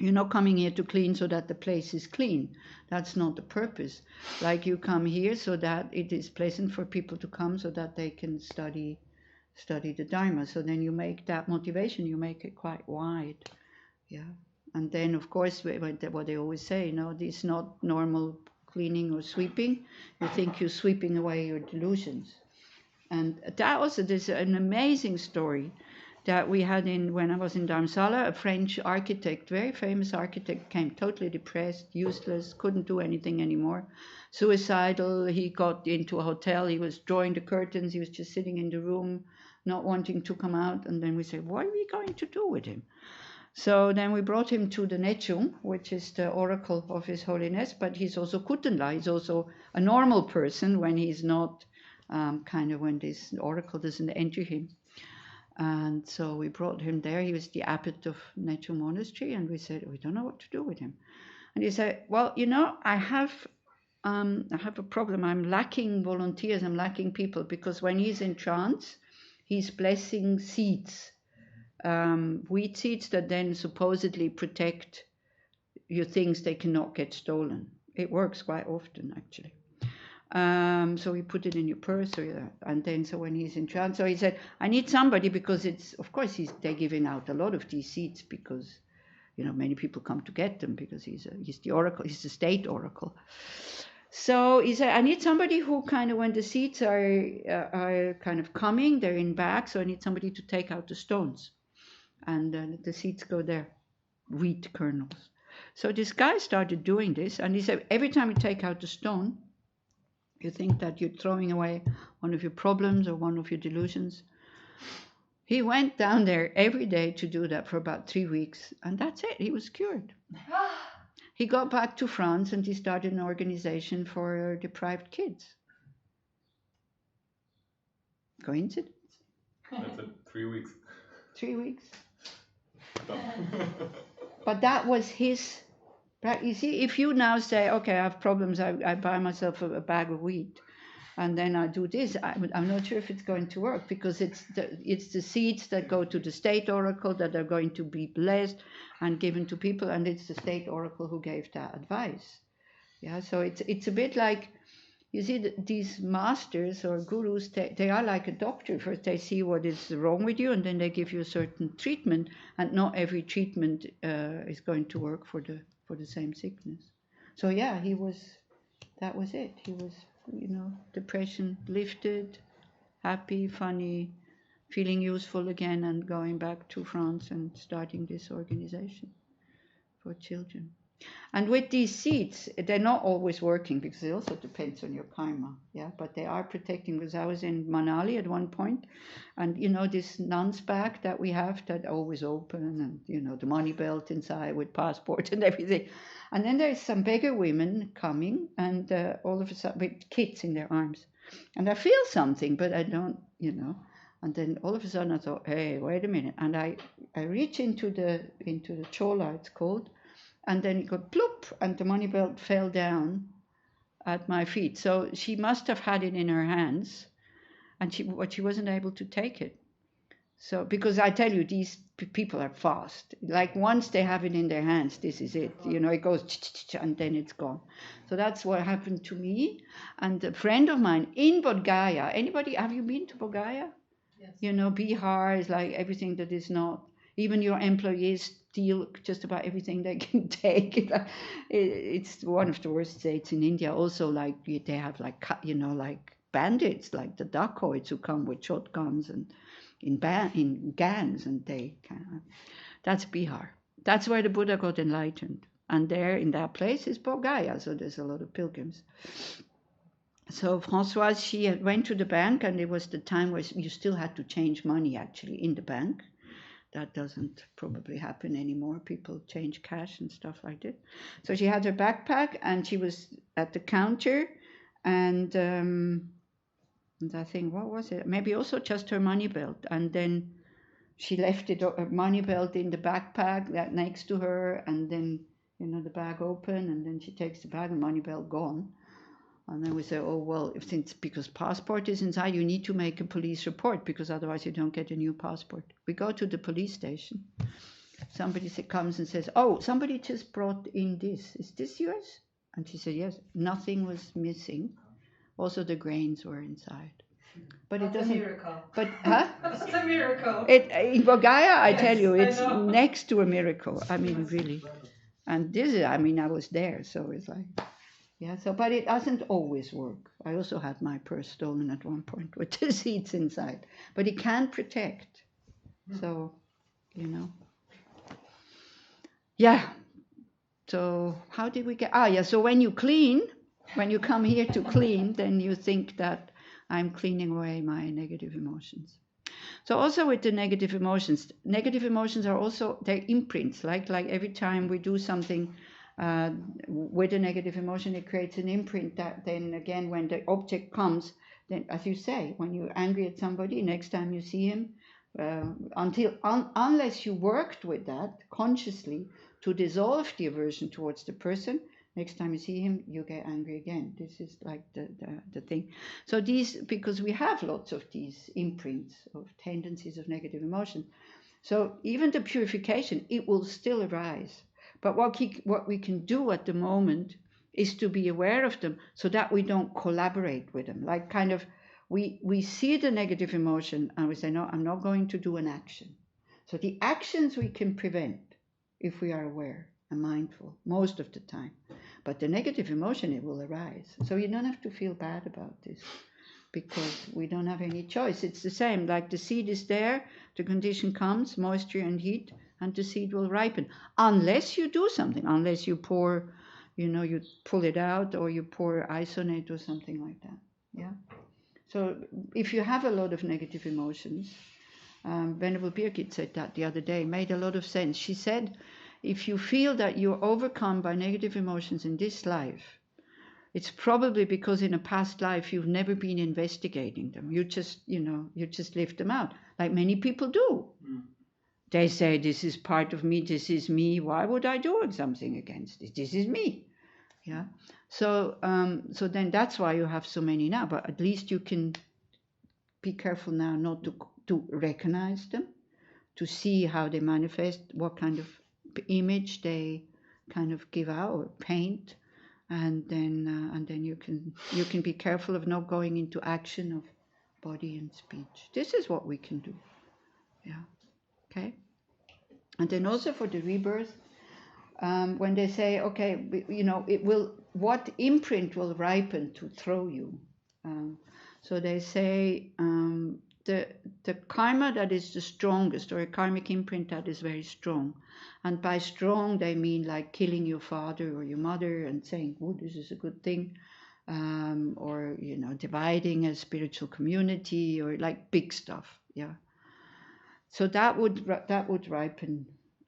You're not coming here to clean so that the place is clean. That's not the purpose. Like you come here so that it is pleasant for people to come so that they can study the Dharma. So then you make that motivation, you make it quite wide. Yeah. And then, of course, what they always say, this is not normal cleaning or sweeping. You think you're sweeping away your delusions. And that also, there's an amazing story that we had when I was in Dharamsala. A French architect, very famous architect, came totally depressed, useless, couldn't do anything anymore, suicidal. He got into a hotel, he was drawing the curtains, he was just sitting in the room, not wanting to come out. And then we said, what are we going to do with him? So then we brought him to the Nechung, which is the oracle of His Holiness, but he's also Kutenla, he's also a normal person when he's not, when this oracle doesn't enter him. And so we brought him there. He was the abbot of Nechung Monastery, and we said, we don't know what to do with him. And he said, well, I have a problem. I'm lacking volunteers, I'm lacking people, because when he's in trance, he's blessing seeds, wheat seeds that then supposedly protect your things, they cannot get stolen. It works quite often, actually. So we put it in your purse, and then so when he's in trance, so he said, I need somebody, because it's, of course, they're giving out a lot of these seeds because, many people come to get them because he's the oracle, he's the state oracle. So he said, I need somebody who when the seeds are coming, they're in bags, so I need somebody to take out the stones, and the seeds go there, wheat kernels. So this guy started doing this, and he said, every time you take out the stone, you think that you're throwing away one of your problems or one of your delusions. He went down there every day to do that for about 3 weeks, and that's it. He was cured. He got back to France and he started an organization for deprived kids. Coincidence? That's it, 3 weeks. 3 weeks. But that was his. You see, if you now say, okay, I have problems, I buy myself a bag of wheat, and then I do this, I'm not sure if it's going to work, because it's the seeds that go to the state oracle that are going to be blessed and given to people, and it's the state oracle who gave that advice. Yeah, so it's a bit like, you see, these masters or gurus, they are like a doctor. First they see what is wrong with you, and then they give you a certain treatment, and not every treatment is going to work for the same sickness. So yeah, that was it. He was, depression lifted, happy, funny, feeling useful again, and going back to France and starting this organization for children. And with these seeds, they're not always working, because it also depends on your karma, yeah. But they are protecting. Because I was in Manali at one point, and this nun's bag that we have that always open, and the money belt inside with passport and everything. And then there's some beggar women coming, and all of a sudden with kids in their arms, and I feel something, but I don't, And then all of a sudden I thought, hey, wait a minute, and I reach into the chola, it's called. And then it got plop, and the money belt fell down at my feet. So she must have had it in her hands, and she wasn't able to take it. So, because I tell you, these people are fast. Like once they have it in their hands, this is it. It goes and then it's gone. So that's what happened to me. And a friend of mine in Bodh Gaya. Anybody, have you been to Bodh Gaya? Yes. Bihar is like everything that is not. Even your employees steal just about everything they can take. It's one of the worst states in India. Also, like they have like bandits, like the dacoits who come with shotguns and in gangs, and that's Bihar. That's where the Buddha got enlightened. And there in that place is Bodh Gaya, so there's a lot of pilgrims. So Françoise, she went to the bank, and it was the time where you still had to change money actually in the bank. That doesn't probably happen anymore. People change cash and stuff like that. So she had her backpack, and she was at the counter, and I think, what was it? Maybe also just her money belt. And then she left her money belt in the backpack that next to her, and then, the bag open, and then she takes the bag and money belt gone. And then we say, oh, well, because passport is inside, you need to make a police report, because otherwise you don't get a new passport. We go to the police station. somebody comes and says, "Oh, somebody just brought in this. Is this yours?" And she said, "Yes." Nothing was missing. Also, the grains were inside. But That's it doesn't. a miracle. But huh? That's a miracle. In Bodhgaya, I Yes, tell you, I it's know. next to a miracle. I mean, really. And this is, I mean, I was there, so it's like, yeah. So, but it doesn't always work. I also had my purse stolen at one point with the seeds inside. But it can protect. So, you know. Yeah. So how did we get? Yeah. So when you clean, when you come here to clean, then you think that I'm cleaning away my negative emotions. So also with the negative emotions are also their imprints. Like every time we do something with a negative emotion, it creates an imprint that then again, when the object comes, then as you say, when you're angry at somebody, next time you see him, unless you worked with that consciously to dissolve the aversion towards the person, next time you see him, you get angry again. This is like the thing. So these, because we have lots of these imprints of tendencies of negative emotion. So even the purification, it will still arise. But what we can do at the moment is to be aware of them so that we don't collaborate with them. Like kind of, we see the negative emotion and we say, no, I'm not going to do an action. So the actions we can prevent if we are aware and mindful most of the time. But the negative emotion, it will arise. So you don't have to feel bad about this because we don't have any choice. It's the same, like the seed is there, the condition comes, moisture and heat, and the seed will ripen. Unless you do something, unless you pour, you pull it out or you pour isonate or something like that. Yeah. So if you have a lot of negative emotions, Venerable Birgit said that the other day, made a lot of sense. She said, if you feel that you're overcome by negative emotions in this life, it's probably because in a past life you've never been investigating them. You just live them out, like many people do. They say, this is part of me, this is me. Why would I do something against this? This is me. Yeah. So then that's why you have so many now. But at least you can be careful now not to recognize them, to see how they manifest, what kind of image they kind of give out or paint, and then you can be careful of not going into action of body and speech. This is what we can do. Yeah. Okay. And then also for the rebirth, when they say, okay, what imprint will ripen to throw you? So they say the karma that is the strongest, or a karmic imprint that is very strong. And by strong, they mean like killing your father or your mother and saying, oh, this is a good thing. Or, dividing a spiritual community, or like big stuff. Yeah. So that would ripen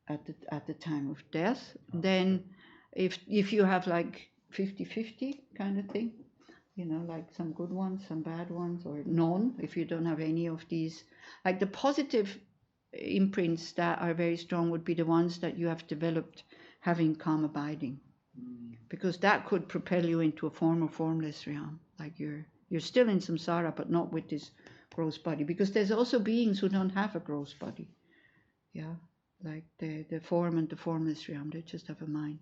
at the time of death. Then if you have like 50-50 kind of thing, like some good ones, some bad ones, or none, if you don't have any of these, like the positive imprints that are very strong would be the ones that you have developed having calm abiding, because that could propel you into a form or formless realm, like you're still in samsara but not with this gross body, because there's also beings who don't have a gross body. Yeah, like the form and the formless realm, they just have a mind.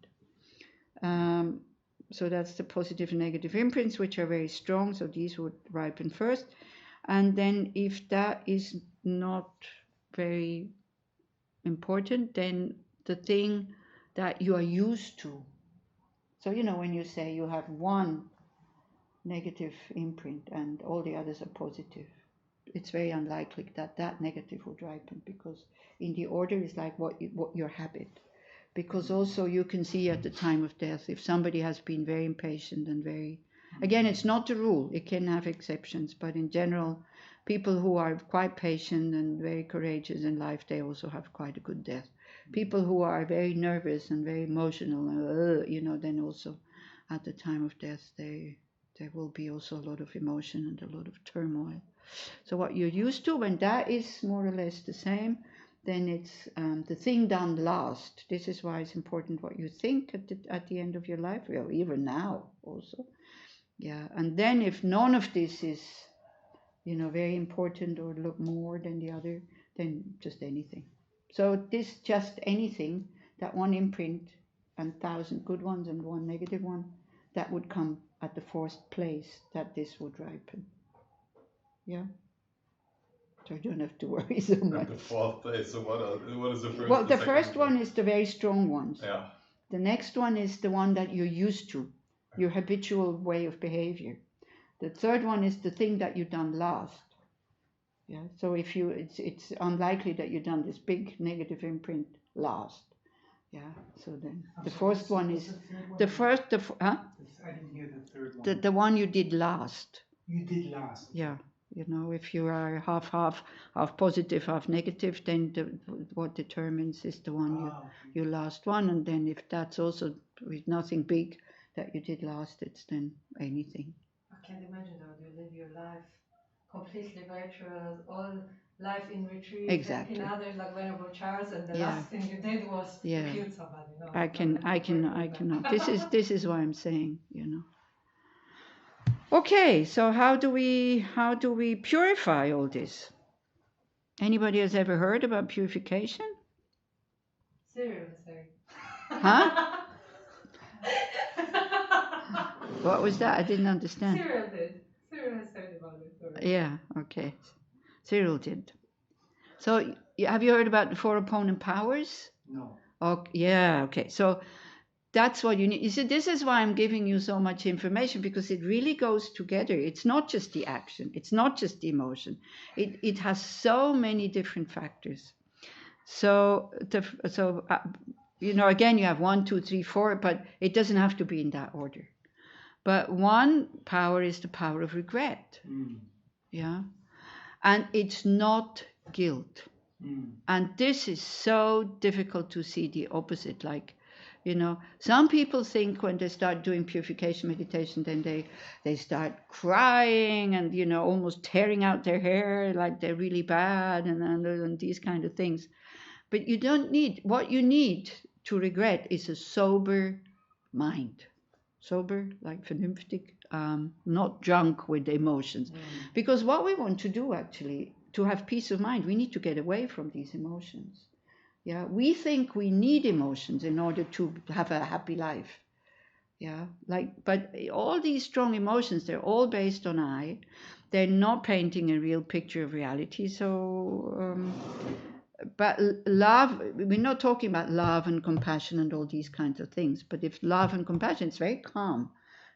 So that's the positive and negative imprints, which are very strong. So these would ripen first. And then if that is not very important, then the thing that you are used to. So, when you say you have one negative imprint and all the others are positive, it's very unlikely that negative would ripen, because in the order is like what your habit. Because also you can see at the time of death, if somebody has been very impatient and very, again, it's not the rule, it can have exceptions, but in general, people who are quite patient and very courageous in life, they also have quite a good death. People who are very nervous and very emotional, then also at the time of death, there will be also a lot of emotion and a lot of turmoil. So what you're used to, when that is more or less the same, then it's the thing done last. This is why it's important what you think at the end of your life, or even now also. Yeah, and then if none of this is, very important or look more than the other, then just anything. So this just anything, that one imprint and 1,000 good ones and one negative one, that would come at the fourth place that this would ripen. Yeah. So you don't have to worry so much. At the fourth place. So what is the first? Well, the second, first and one is the very strong ones. Yeah. The next one is the one that you're used to, your habitual way of behavior. The third one is the thing that you've done last. Yeah. So if you, it's unlikely that you've done this big negative imprint last. Yeah. So then the fourth one is the first. Huh? I didn't hear the third one. The one you did last. You did last. Yeah. You know, if you are half positive, half negative, then what determines is the one you last one, and then if that's also with nothing big that you did last, it's then anything. I can't imagine though, you live your life completely virtual, all life in retreat, Exactly. in others like Venerable Charles, and the last thing you did was you killed somebody. No, I cannot. This is what I'm saying, you know. Okay, so how do we purify all this? Anybody has ever heard about purification? Cyril is saying. Huh? What was that? I didn't understand. Cyril did. Cyril has heard about it. Sorry. Yeah, okay. Cyril did. So have you heard about the four opponent powers? No. Yeah, okay. So that's what you need. You see, this is why I'm giving you so much information, because it really goes together. It's not just the action. It's not just the emotion. It has so many different factors. So, you know, again, you have 1, 2, 3, 4, but it doesn't have to be in that order. But one power is the power of regret. Yeah. And it's not guilt. And this is so difficult to see the opposite. Like, you know, some people think when they start doing purification meditation, then they start crying and, you know, almost tearing out their hair like they're really bad and these kind of things. But you don't need, what you need to regret is a sober mind. Sober, like vernünftig, not drunk with emotions. Because what we want to do actually, to have peace of mind, we need to get away from these emotions. Yeah, we think we need emotions in order to have a happy life. Yeah, like, but all these strong emotions, they're all based on I. They're not painting a real picture of reality. So, but love, we're not talking about love and compassion and all these kinds of things. But if love and compassion, it's very calm.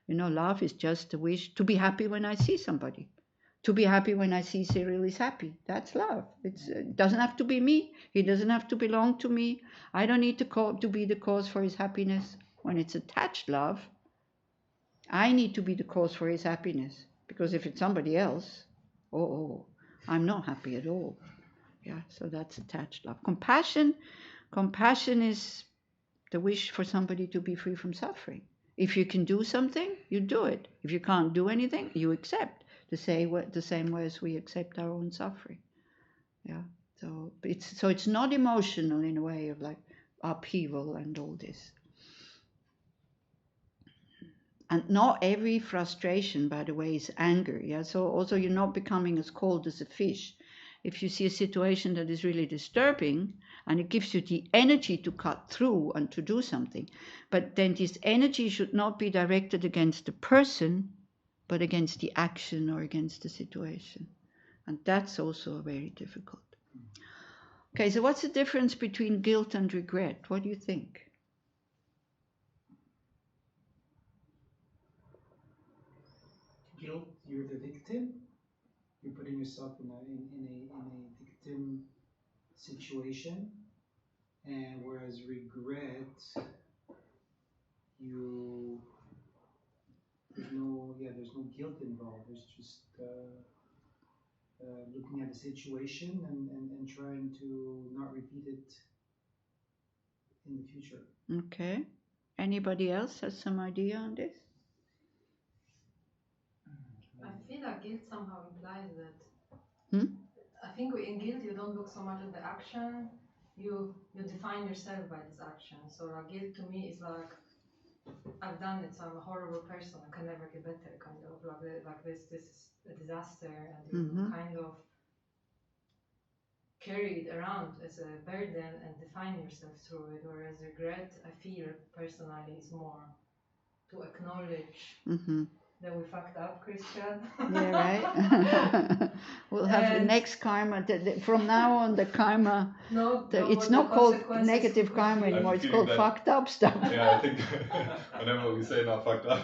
You know, love is just the wish to be happy when I see somebody. To be happy when I see Cyril is happy. That's love. It doesn't have to be me. He doesn't have to belong to me. I don't need to be the cause for his happiness. When it's attached love, I need to be the cause for his happiness. Because if it's somebody else, I'm not happy at all. Yeah, so that's attached love. Compassion is the wish for somebody to be free from suffering. If you can do something, you do it. If you can't do anything, you accept. The same way as we accept our own suffering. Yeah. So it's not emotional in a way of like upheaval and all this. And not every frustration, by the way, is anger. Yeah. So also you're not becoming as cold as a fish. If you see a situation that is really disturbing and it gives you the energy to cut through and to do something, but then this energy should not be directed against the person, but against the action or against the situation. And that's also very difficult. Okay, so what's the difference between guilt and regret? What do you think? Guilt, you're the victim. You're putting yourself in a victim situation. And whereas regret, there's no guilt involved. There's just looking at the situation and trying to not repeat it in the future. Okay. Anybody else has some idea on this? I feel like guilt somehow implies that. I think in guilt you don't look so much at the action. You define yourself by this action. So guilt to me is like, I've done it, so I'm a horrible person, I can never get better, kind of like this is a disaster, and you kind of carry it around as a burden and define yourself through it. Whereas regret, I feel personally, is more to acknowledge that we fucked up, Christian. Yeah, right. We'll have the next karma. From now on, the karma. It's not called negative karma anymore. It's called fucked up stuff. Yeah, I think whenever we say not fucked up,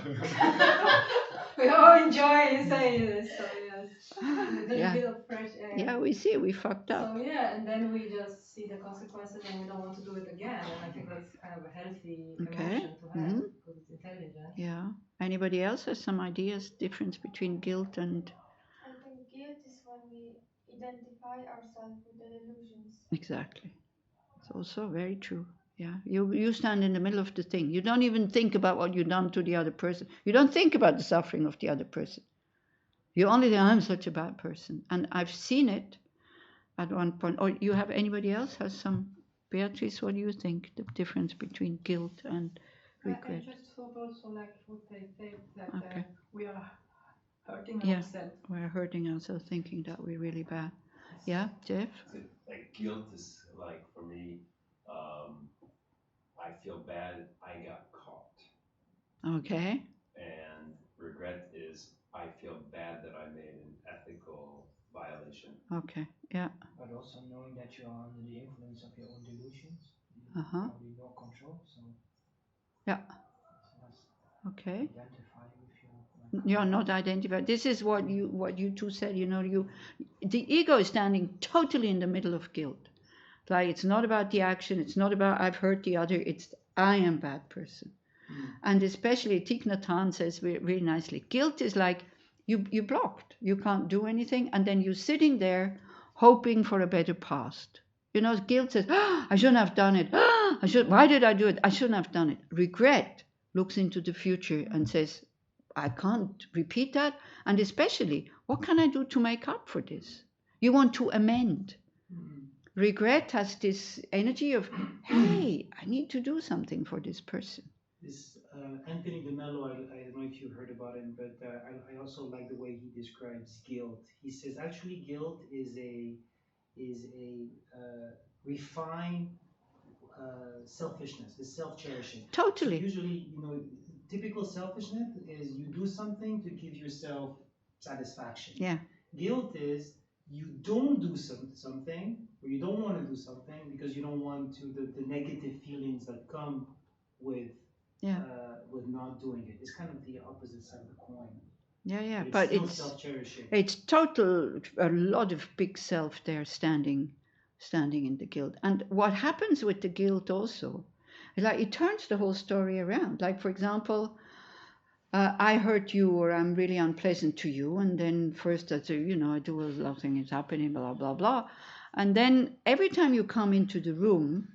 we all enjoy saying this. So yes, there's a bit of fresh air. Yeah, we see we fucked up. So yeah, and then we just see the consequences, and we don't want to do it again. And I think that's kind of a healthy emotion to have because it's intelligent. Yeah. Anybody else has some ideas? Difference between guilt and. I think guilt is when we identify ourselves with the delusions. Exactly. It's also very true. Yeah. You stand in the middle of the thing. You don't even think about what you've done to the other person. You don't think about the suffering of the other person. You only think, I'm such a bad person. And I've seen it at one point. Or you have anybody else has some? Beatrice, what do you think? The difference between guilt and regret? I just thought also like what they said that we are hurting ourselves. We're hurting ourselves thinking that we're really bad. Yeah, Jeff? Like guilt is like, for me, I feel bad I got caught. Okay. And regret is I feel bad that I made an ethical violation. Okay, yeah. But also knowing that you are under the influence of your own delusions. Probably no control, so. Yeah. Okay. Identify with your. You're not identified. This is what you two said. The ego is standing totally in the middle of guilt. Like it's not about the action. It's not about I've hurt the other. It's I am bad person. And especially Thich Nhat Hanh says really nicely. Guilt is like you blocked. You can't do anything, and then you're sitting there hoping for a better past. Guilt says, I shouldn't have done it. Why did I do it? I shouldn't have done it. Regret looks into the future and says, I can't repeat that. And especially, what can I do to make up for this? You want to amend. Regret has this energy of, hey, I need to do something for this person. This Anthony de Mello, I don't know if you heard about him, but I also like the way he describes guilt. He says actually guilt is a refined selfishness, is self-cherishing. Totally. So usually, typical selfishness is you do something to give yourself satisfaction. Yeah. Guilt is you don't do something, or you don't want to do something because you don't want to the negative feelings that come with not doing it. It's kind of the opposite side of the coin. Yeah, but it's self-cherishing. It's a lot of big self there standing in the guilt. And what happens with the guilt also, like it turns the whole story around. Like, for example, I hurt you or I'm really unpleasant to you. And then first I say, I do a lot of things happening, blah, blah, blah. And then every time you come into the room,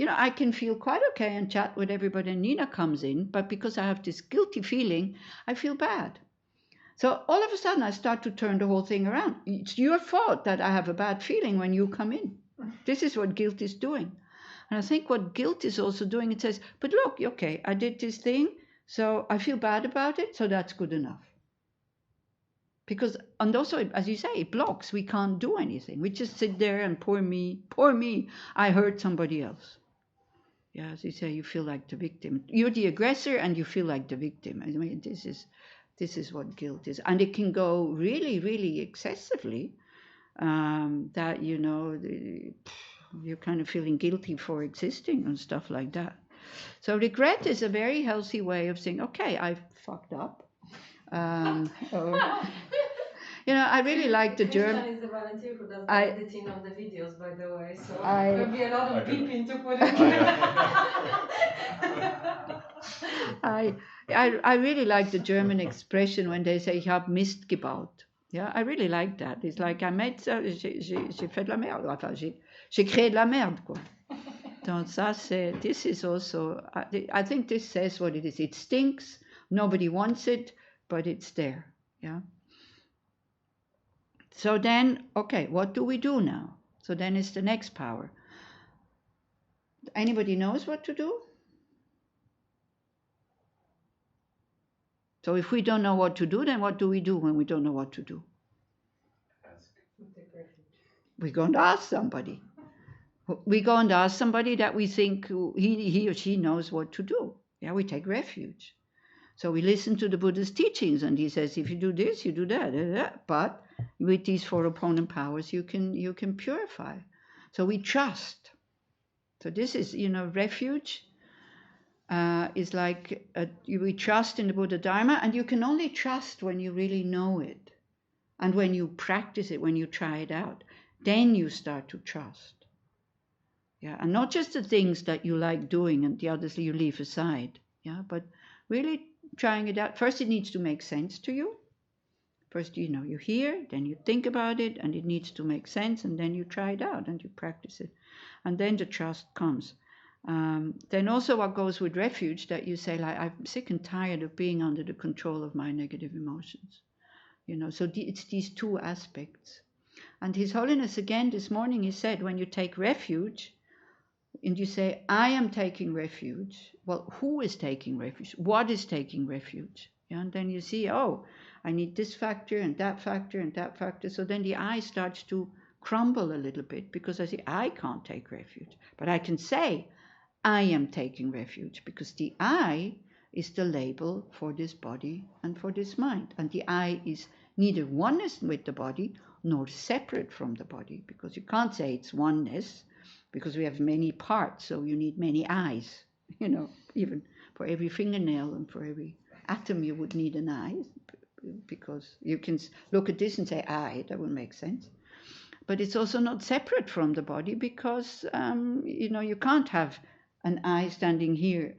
I can feel quite okay and chat with everybody. And Nina comes in, but because I have this guilty feeling, I feel bad. So all of a sudden I start to turn the whole thing around. It's your fault that I have a bad feeling when you come in. This is what guilt is doing. And I think what guilt is also doing, it says, but look, okay, I did this thing, so I feel bad about it, so that's good enough. Because, and also, as you say, it blocks. We can't do anything. We just sit there and poor me, I hurt somebody else. Yeah, as you say, you feel like the victim. You're the aggressor and you feel like the victim. I mean, this is what guilt is. And it can go really, really excessively, that, you're kind of feeling guilty for existing and stuff like that. So regret is a very healthy way of saying, okay, I fucked up. I really like the German. Christian is the volunteer who does the editing of the videos, by the way. So there'll be a lot of beeping to put in. I really like the German expression when they say, ich habe Mist gebaut. Yeah, I really like that. It's like, I made ça, j'ai fait de la merde. Enfin, j'ai créé de la merde, quoi. Donc ça, this is also, I think this says what it is. It stinks, nobody wants it, but it's there, yeah. So then, okay, what do we do now? So then it's the next power. Anybody knows what to do? So if we don't know what to do, then what do we do when we don't know what to do? Ask. Take refuge. We're going to ask somebody. We're going to ask somebody that we think he or she knows what to do. Yeah, we take refuge. So we listen to the Buddha's teachings, and he says, if you do this, you do that. But with these 4 opponent powers, you can purify. So we trust. So this is, refuge is like we trust in the Buddha Dharma, and you can only trust when you really know it, and when you practice it, when you try it out, then you start to trust. Yeah, and not just the things that you like doing and the others you leave aside. Yeah, but really trying it out. First, it needs to make sense to you. First, you hear, then you think about it, and it needs to make sense, and then you try it out and you practice it, and then the trust comes. Then also what goes with refuge, that you say, like, I'm sick and tired of being under the control of my negative emotions. So it's these 2 aspects. And His Holiness, again, this morning, he said, when you take refuge, and you say, I am taking refuge. Well, who is taking refuge? What is taking refuge? Yeah, and then you see, oh, I need this factor and that factor and that factor. So then the I starts to crumble a little bit, because I say, I can't take refuge. But I can say, I am taking refuge, because the I is the label for this body and for this mind. And the I is neither oneness with the body nor separate from the body, because you can't say it's oneness, because we have many parts, so you need many eyes. Even for every fingernail and for every atom you would need an eye, because you can look at this and say, eye, that would make sense. But it's also not separate from the body, because, you can't have an eye standing here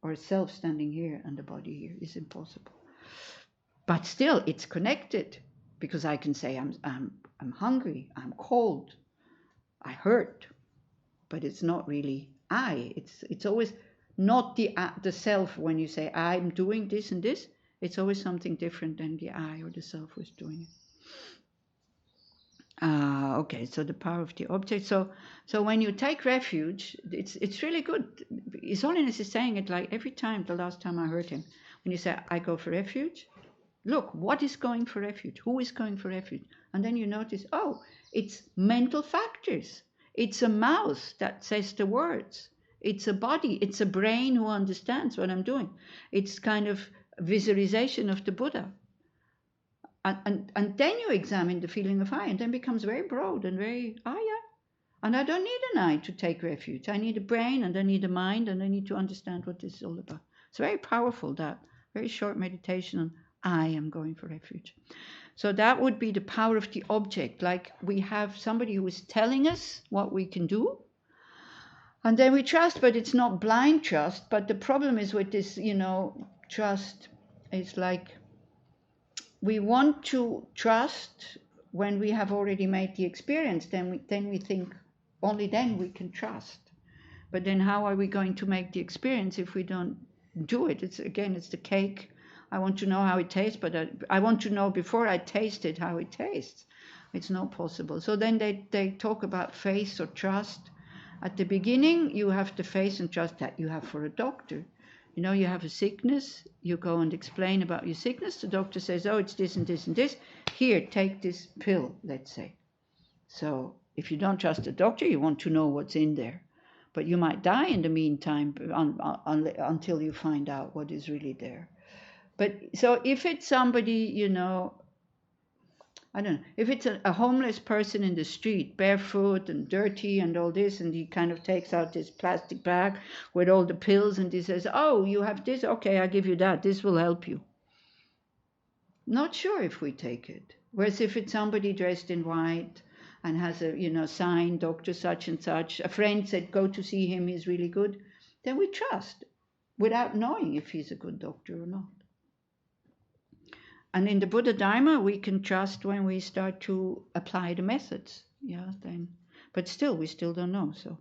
or a self standing here and the body here. It's impossible. But still, it's connected, because I can say I'm hungry, I'm cold, I hurt, but it's not really I. It's always not the self. When you say I'm doing this and this, it's always something different than the I or the self was doing it. Okay, so the power of the object. So when you take refuge, it's really good. His Holiness is saying it like every time. The last time I heard him, when you say I go for refuge, look, what is going for refuge? Who is going for refuge? And then you notice, oh, it's mental factors. It's a mouth that says the words. It's a body. It's a brain who understands what I'm doing. It's kind of visualization of the Buddha. And then you examine the feeling of I, and then it becomes very broad and very, yeah. And I don't need an I to take refuge. I need a brain, and I need a mind, and I need to understand what this is all about. It's very powerful, that very short meditation on I am going for refuge. So that would be the power of the object. Like we have somebody who is telling us what we can do, and then we trust, but it's not blind trust. But the problem is with this, trust is like we want to trust when we have already made the experience. Then we think only then we can trust. But then how are we going to make the experience if we don't do it? It's the cake. I want to know how it tastes, but I want to know before I taste it how it tastes. It's not possible. So then they talk about faith or trust. At the beginning, you have the faith and trust that you have for a doctor. You have a sickness. You go and explain about your sickness. The doctor says, oh, it's this and this and this. Here, take this pill, let's say. So if you don't trust the doctor, you want to know what's in there. But you might die in the meantime until you find out what is really there. But so if it's somebody, I don't know, if it's a homeless person in the street, barefoot and dirty and all this, and he kind of takes out this plastic bag with all the pills, and he says, oh, you have this? Okay, I'll give you that. This will help you. Not sure if we take it. Whereas if it's somebody dressed in white and has a, sign, Dr. such and such, a friend said, go to see him, he's really good, then we trust without knowing if he's a good doctor or not. And in the Buddha Dharma, we can trust when we start to apply the methods. Yeah, then, but still, we still don't know. So,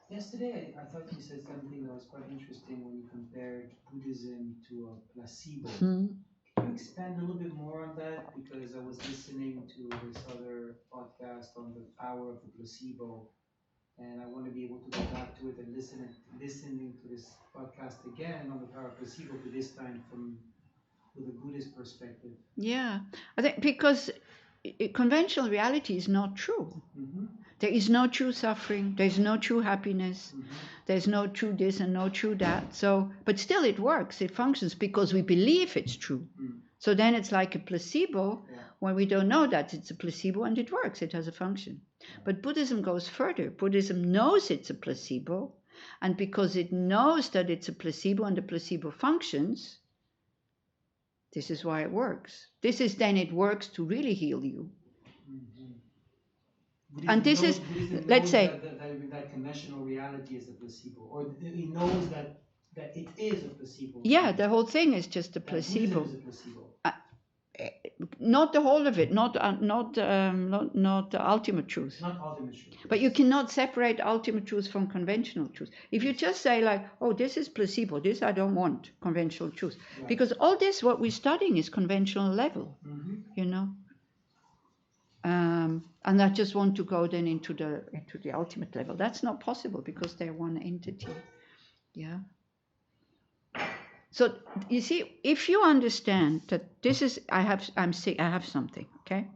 yesterday I thought you said something that was quite interesting when you compared Buddhism to a placebo. Can you expand a little bit more on that? Because I was listening to this other podcast on the power of the placebo. And I want to be able to go back to it and listening to this podcast again on the power of placebo, but this time from with a Buddhist perspective. Yeah, I think because conventional reality is not true. Mm-hmm. There is no true suffering. There is no true happiness. Mm-hmm. There's no true this and no true that. So, but still, it works. It functions because we believe it's true. Mm. So then it's like a placebo when we don't know that it's a placebo, and it works. It has a function. But Buddhism goes further. Buddhism knows it's a placebo, and because it knows that it's a placebo and the placebo functions, this is why it works. This is then it works to really heal you. Mm-hmm. And this is, let's say, that conventional reality is a placebo, or he knows that it is a placebo. Yeah, the whole thing is just a placebo. Buddhism is a placebo. Not the whole of it, not the ultimate truth. Not ultimate truth. But you cannot separate ultimate truth from conventional truth. If you just say like, oh, this is placebo, this I don't want, conventional truth. Yeah. Because all this, what we're studying is conventional level, you know. And I just want to go then into the ultimate level. That's not possible because they're one entity. Yeah. So you see, if you understand that this is, I'm sick, I have something, okay?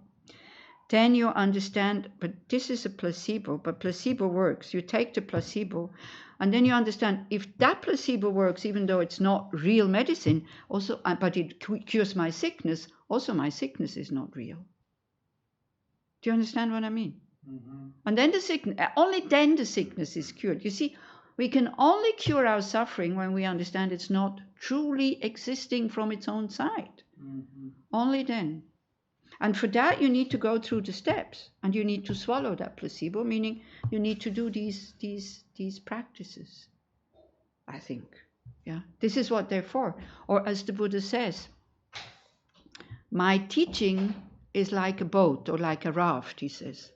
Then you understand, but this is a placebo, but placebo works. You take the placebo, and then you understand if that placebo works, even though it's not real medicine, also, but it cures my sickness, also my sickness is not real. Do you understand what I mean? Mm-hmm. And then only then the sickness is cured. You see, we can only cure our suffering when we understand it's not truly existing from its own side. Mm-hmm. Only then. And for that, you need to go through the steps, and you need to swallow that placebo, meaning you need to do these practices, I think. Yeah, this is what they're for. Or as the Buddha says, my teaching is like a boat or like a raft, he says.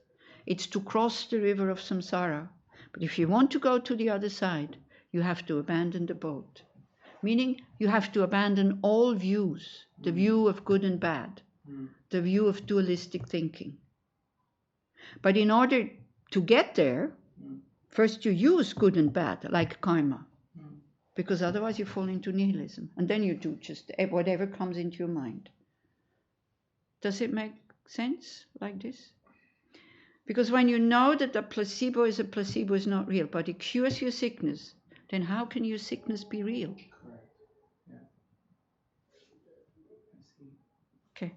It's to cross the river of samsara. But if you want to go to the other side, you have to abandon the boat. Meaning you have to abandon all views, the view of good and bad, the view of dualistic thinking. But in order to get there, first you use good and bad, like karma, because otherwise you fall into nihilism. And then you do just whatever comes into your mind. Does it make sense like this? Because when you know that the placebo is not real, but it cures your sickness, then how can your sickness be real? Correct. Yeah. Okay.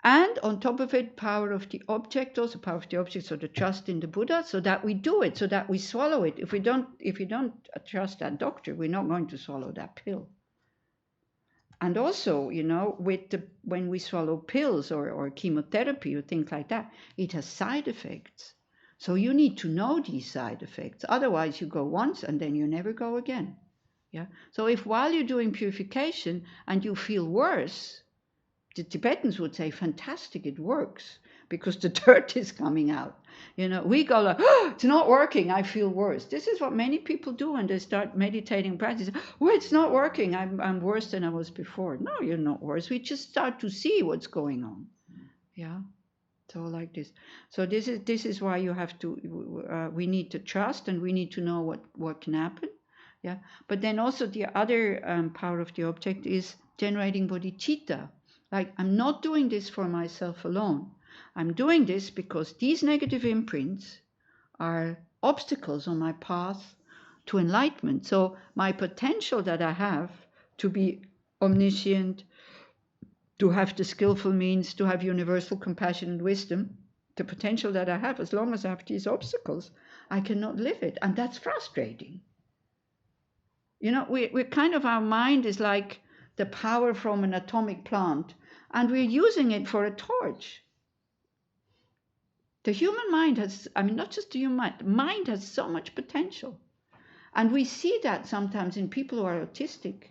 And on top of it, power of the object, also power of the object, so the trust in the Buddha, so that we do it, so that we swallow it. If you don't trust that doctor, we're not going to swallow that pill. And also, you know, when we swallow pills or chemotherapy or things like that, it has side effects. So you need to know these side effects. Otherwise, you go once and then you never go again. Yeah. So if while you're doing purification and you feel worse, the Tibetans would say, fantastic, it works, because the dirt is coming out. You know, we go like, oh, it's not working, I feel worse. This is what many people do when they start meditating practice. Oh, it's not working, I'm worse than I was before. No, you're not worse. We just start to see what's going on. Yeah, so like this. So this is why you have to, we need to trust, and we need to know what can happen. Yeah, but then also the other power of the object is generating bodhicitta. Like, I'm not doing this for myself alone. I'm doing this because these negative imprints are obstacles on my path to enlightenment. So my potential that I have to be omniscient, to have the skillful means, to have universal compassion and wisdom, the potential that I have, as long as I have these obstacles, I cannot live it. And that's frustrating. You know, we're kind of, our mind is like the power from an atomic plant, and we're using it for a torch. The human mind has, I mean, not just the human mind has so much potential. And we see that sometimes in people who are autistic.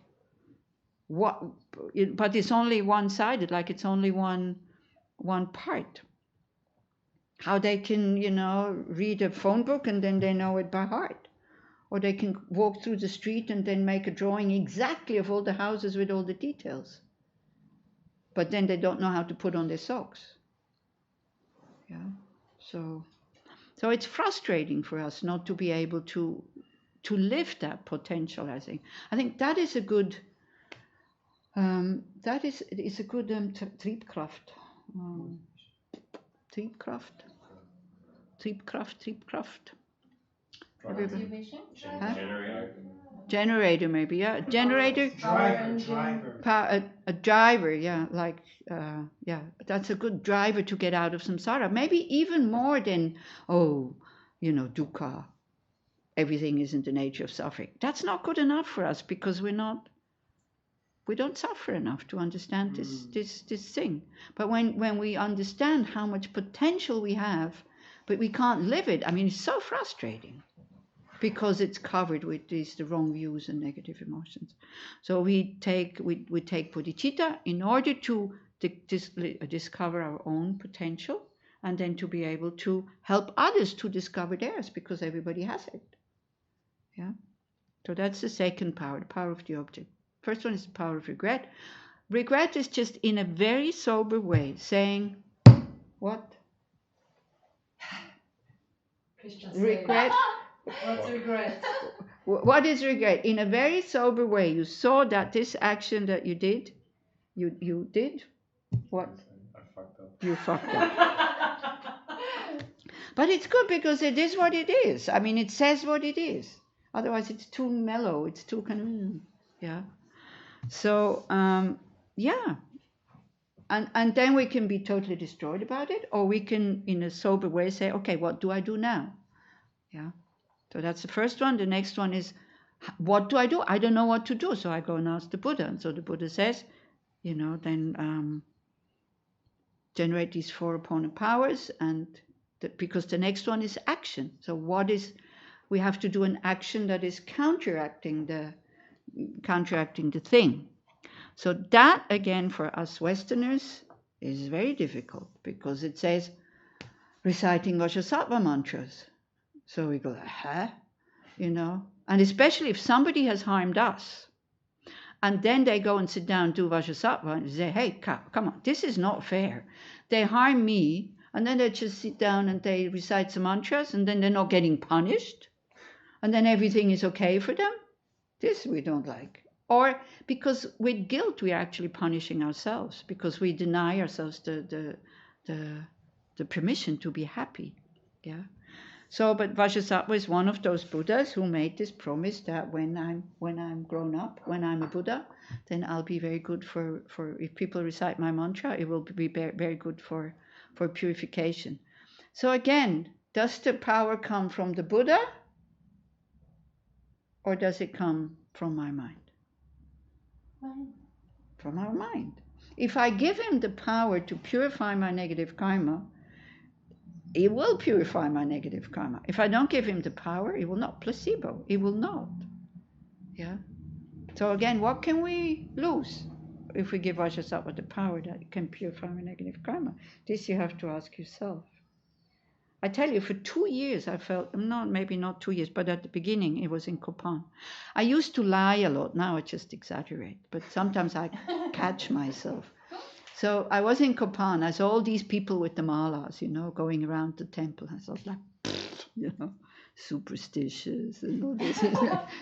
But it's only one-sided, like it's only one part. How they can, you know, read a phone book and then they know it by heart. Or they can walk through the street and then make a drawing exactly of all the houses with all the details. But then they don't know how to put on their socks. Yeah. So it's frustrating for us not to be able to live that potential, I think. I think that is a good That is a good Triebkraft. Triebkraft. Motivation? Generator, maybe, yeah. Generator. Driver. A driver, yeah. Like, yeah. That's a good driver to get out of samsara. Maybe even more than, dukkha. Everything is in the nature of suffering. That's not good enough for us because we don't suffer enough to understand this thing. But when we understand how much potential we have, but we can't live it, I mean, it's so frustrating because it's covered with the wrong views and negative emotions. So we take bodhicitta in order to discover our own potential and then to be able to help others to discover theirs because everybody has it. Yeah. So that's the second power, the power of the object. First one is the power of regret. Regret is just in a very sober way saying, what? Regret. What's regret? What is regret? In a very sober way, you saw that this action that you did, you did what? I fucked up. You fucked up. But it's good because it is what it is. I mean, it says what it is. Otherwise, it's too mellow. It's too kind of, yeah. So, yeah. And then we can be totally destroyed about it, or we can, in a sober way, say, okay, what do I do now? Yeah. So that's the first one. The next one is, what do? I don't know what to do. So I go and ask the Buddha. And so the Buddha says, then generate these 4 opponent powers, and because the next one is action. So we have to do an action that is counteracting the thing. So that, again, for us Westerners is very difficult because it says reciting Vajrasattva mantras. So we go, and especially if somebody has harmed us, and then they go and sit down and do Vajrasattva and say, hey, come on, this is not fair. They harm me, and then they just sit down and they recite some mantras, and then they're not getting punished, and then everything is okay for them. This we don't like. Or because with guilt we are actually punishing ourselves because we deny ourselves the permission to be happy. Yeah. So, but Vajrasattva is one of those Buddhas who made this promise that when I'm grown up, when I'm a Buddha, then I'll be very good for if people recite my mantra, it will be very good for purification. So again, does the power come from the Buddha or does it come from my mind? From our mind. If I give him the power to purify my negative karma, he will purify my negative karma. If I don't give him the power, he will not. Placebo, he will not. Yeah. So again, what can we lose if we give Vajrasattva the power that can purify my negative karma? This you have to ask yourself. I tell you, for 2 years I felt, maybe not 2 years, but at the beginning it was in Copan. I used to lie a lot, now I just exaggerate, but sometimes I catch myself. So I was in Copan, I saw all these people with the malas, going around the temple. I thought superstitious and all this.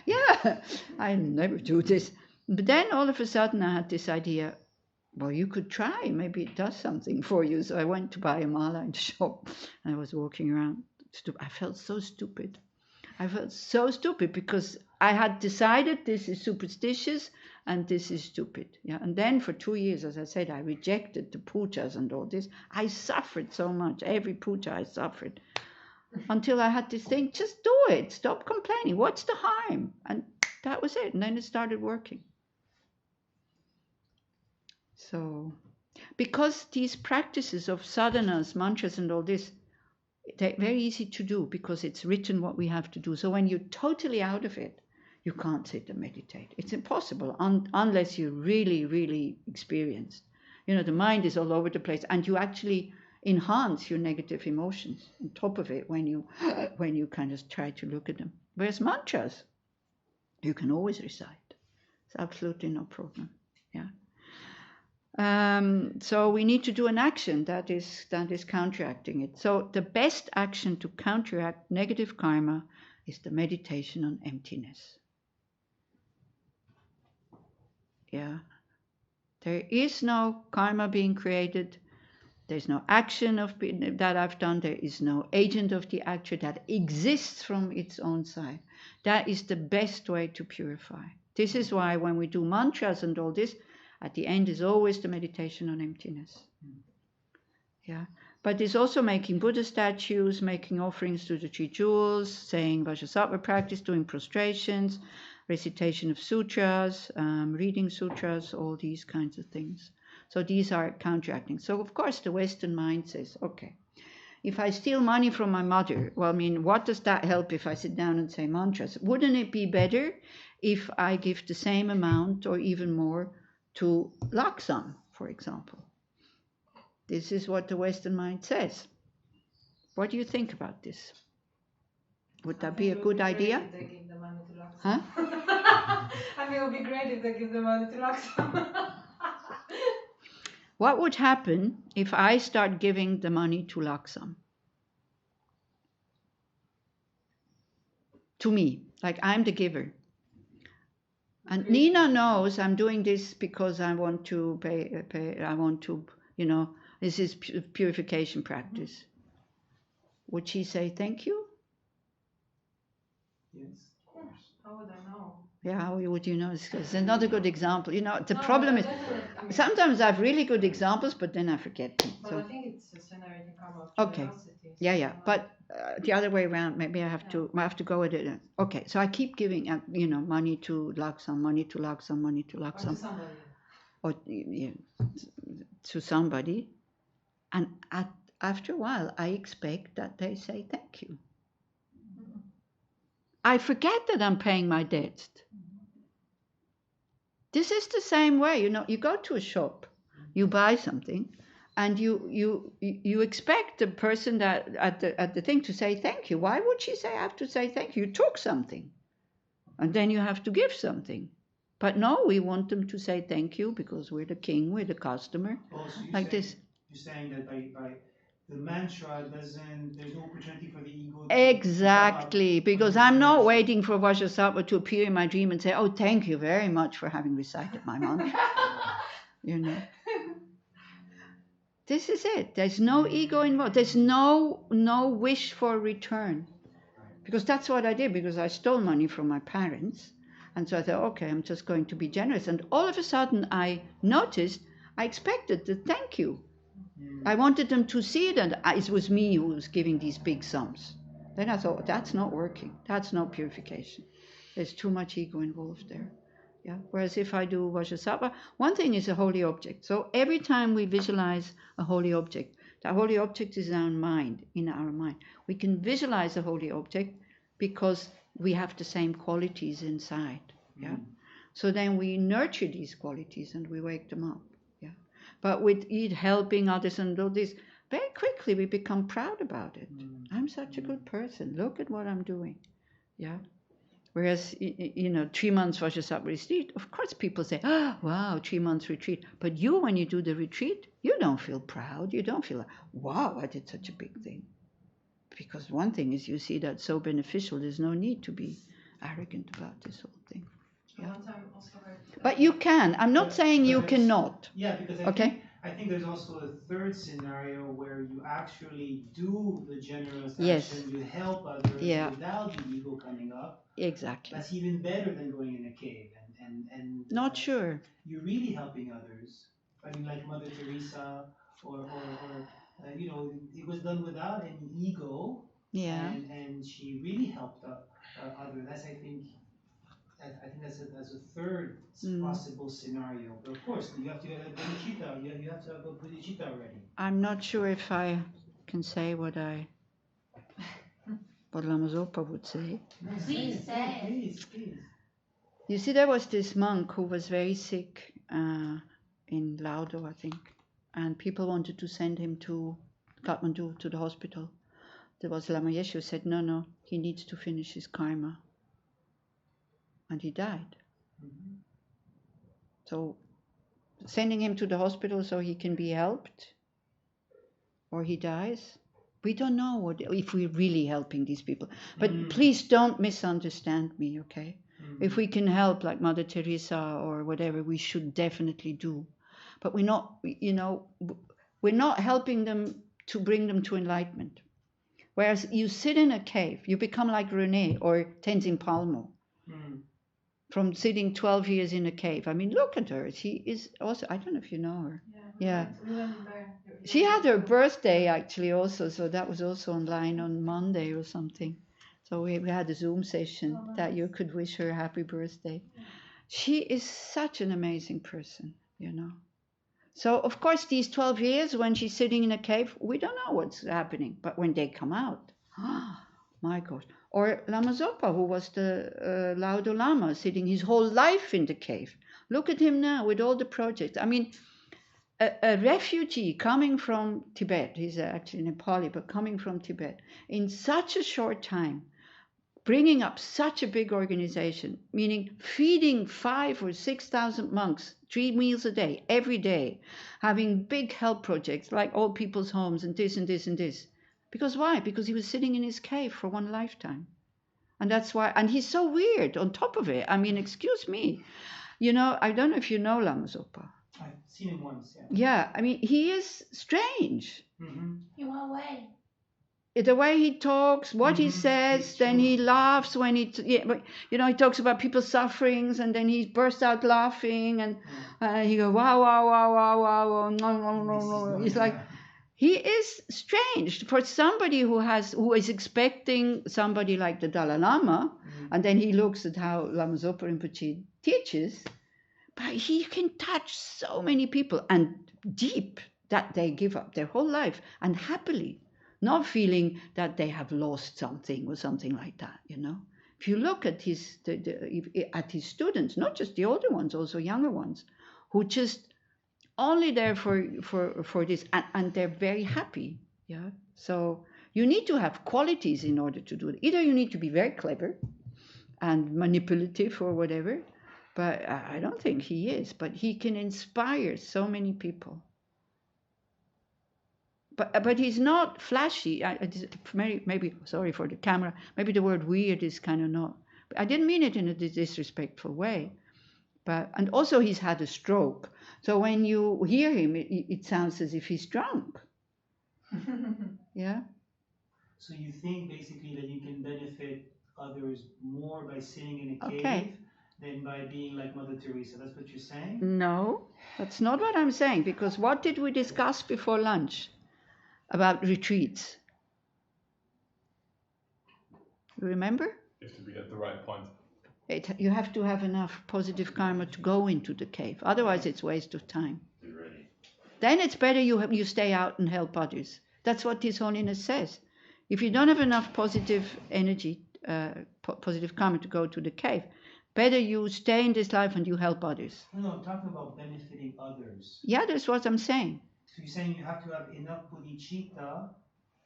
Yeah, I never do this. But then all of a sudden I had this idea, well, you could try, maybe it does something for you. So I went to buy a mala in the shop and I was walking around. I felt so stupid. Because I had decided this is superstitious and this is stupid. Yeah. And then for 2 years, as I said, I rejected the pujas and all this. I suffered so much. Every puja I suffered. Until I had this thing, just do it. Stop complaining. What's the harm? And that was it. And then it started working. So, because these practices of sadhanas, mantras and all this, they're very easy to do because it's written what we have to do. So when you're totally out of it, you can't sit and meditate. It's impossible unless you're really, really experienced. The mind is all over the place and you actually enhance your negative emotions on top of it when you kind of try to look at them. Whereas mantras, you can always recite. It's absolutely no problem. Yeah. So we need to do an action that is counteracting it. So the best action to counteract negative karma is the meditation on emptiness. Yeah. There is no karma being created. There's no action that I've done. There is no agent of the actor that exists from its own side. That is the best way to purify. This is why when we do mantras and all this, at the end is always the meditation on emptiness. Yeah. But it's also making Buddha statues, making offerings to the 3 jewels, saying Vajrasattva practice, doing prostrations, recitation of sutras, reading sutras, all these kinds of things. So these are counteracting. So of course the Western mind says, okay, if I steal money from my mother, well, I mean, what does that help if I sit down and say mantras? Wouldn't it be better if I give the same amount or even more to Losang, for example? This is what the Western mind says. What do you think about this? Would that be a good idea? If they give the money to Losang. Huh? I mean, it would be great if they give the money to Losang. What would happen if I start giving the money to Losang? To me, like I'm the giver. And Nina knows I'm doing this because I want to pay, I want to, this is purification practice. Would she say thank you? Yes. Of course. How would I know? Yeah, how would you know? It's another good example. The problem is, sometimes I have really good examples, but then I forget them. But So. I think it's just generating karma of curiosity. Yeah. But the other way around, maybe I have to go with it. Okay, so I keep giving, money to Losang, money to Losang, money to Losang. Or to somebody. Or to somebody. And after a while, I expect that they say thank you. I forget that I'm paying my debts. This is the same way, you go to a shop, you buy something, and you expect the person that at the thing to say thank you. Why would she say I have to say thank you? You took something, and then you have to give something. But no, we want them to say thank you because we're the king, we're the customer, like this. You're saying that by the mantra there's no opportunity for the ego. Exactly, because I'm not waiting for Vajrasattva to appear in my dream and say, oh, thank you very much for having recited my mantra. This is it. There's no ego involved. There's no wish for return. Because that's what I did, because I stole money from my parents. And so I thought, okay, I'm just going to be generous. And all of a sudden I noticed I expected the thank you. I wanted them to see that it was me who was giving these big sums. Then I thought, that's not working. That's not purification. There's too much ego involved there. Yeah. Whereas if I do Vajrasattva, one thing is a holy object. So every time we visualize a holy object, that holy object is in our mind. We can visualize a holy object because we have the same qualities inside. Yeah. So then we nurture these qualities and we wake them up. But with it helping others and all this, very quickly we become proud about it. I'm such a good person. Look at what I'm doing. Yeah. Whereas, 3 months Vajrasattva retreat, of course people say, oh, wow, 3 months retreat. But when you do the retreat, you don't feel proud. You don't feel like, wow, I did such a big thing. Because one thing is you see that's so beneficial, there's no need to be arrogant about this whole thing. Yeah. But you can. I'm not saying you cannot. Yeah, because I think there's also a third scenario where you actually do the generous action, you help others without the ego coming up. Exactly. That's even better than going in a cave and not sure. You're really helping others. I mean, like Mother Teresa, or it was done without any ego. Yeah. And she really helped others. That's I think that's a third possible scenario. But of course, you have to have bodhicitta. You have to have a bodhicitta already. I'm not sure if I can say what Lama Zopa would say. Please say. Please. You see, there was this monk who was very sick in Laudo, I think, and people wanted to send him to Kathmandu, to the hospital. There was Lama Yeshe who said, no, he needs to finish his karma. And he died. Mm-hmm. So sending him to the hospital so he can be helped, or he dies, we don't know if we're really helping these people. But please don't misunderstand me, okay? If we can help, like Mother Teresa or whatever, we should definitely do. but we're not, we're not helping them to bring them to enlightenment. Whereas you sit in a cave, you become like Rene or Tenzin Palmo. From sitting 12 years in a cave. I mean, look at her. She is also, I don't know if you know her. Yeah. She had her birthday actually also, so that was also online on Monday or something. So we had a Zoom session that you could wish her a happy birthday. She is such an amazing person, So, of course, these 12 years when she's sitting in a cave, we don't know what's happening. But when they come out, my God. Or Lama Zopa, who was the Laudo Lama, sitting his whole life in the cave. Look at him now with all the projects. I mean, a refugee coming from Tibet, he's actually Nepali, but coming from Tibet, in such a short time, bringing up such a big organization, meaning feeding 5,000 or 6,000 monks 3 meals a day, every day, having big help projects like old people's homes and this and this and this. Because why? Because he was sitting in his cave for one lifetime. And that's why, and he's so weird on top of it. I mean, excuse me. I don't know if you know Lama Zopa. I've seen him once, yeah. Yeah, I mean, he is strange. In what way? The way he talks, what he says, then he laughs when he talks about people's sufferings, and then he bursts out laughing, and he goes, wow, wow, wow, wow, wow, no. He's like, he is strange for somebody who is expecting somebody like the Dalai Lama, and then he looks at how Lama Zopa Rinpoche teaches, but he can touch so many people and deep that they give up their whole life and happily, not feeling that they have lost something or something like that. If you look at his students, not just the older ones, also younger ones, who just only there for this, and they're very happy. Yeah. So you need to have qualities in order to do it. Either you need to be very clever and manipulative or whatever, but I don't think he is. But he can inspire so many people. But he's not flashy. Maybe sorry for the camera. Maybe the word weird is kind of not. I didn't mean it in a disrespectful way. And also he's had a stroke. So when you hear him, it sounds as if he's drunk. Yeah. So you think basically that you can benefit others more by sitting in a cave than by being like Mother Teresa? That's what you're saying? No, that's not what I'm saying. Because what did we discuss before lunch about retreats? You remember? You have to be at the right point. You have to have enough positive karma to go into the cave. Otherwise, it's waste of time. Be ready. Then it's better you stay out and help others. That's what His Holiness says. If you don't have enough positive energy, positive karma to go to the cave, better you stay in this life and you help others. No, I'm talking about benefiting others. Yeah, that's what I'm saying. So you're saying you have to have enough bodhicitta.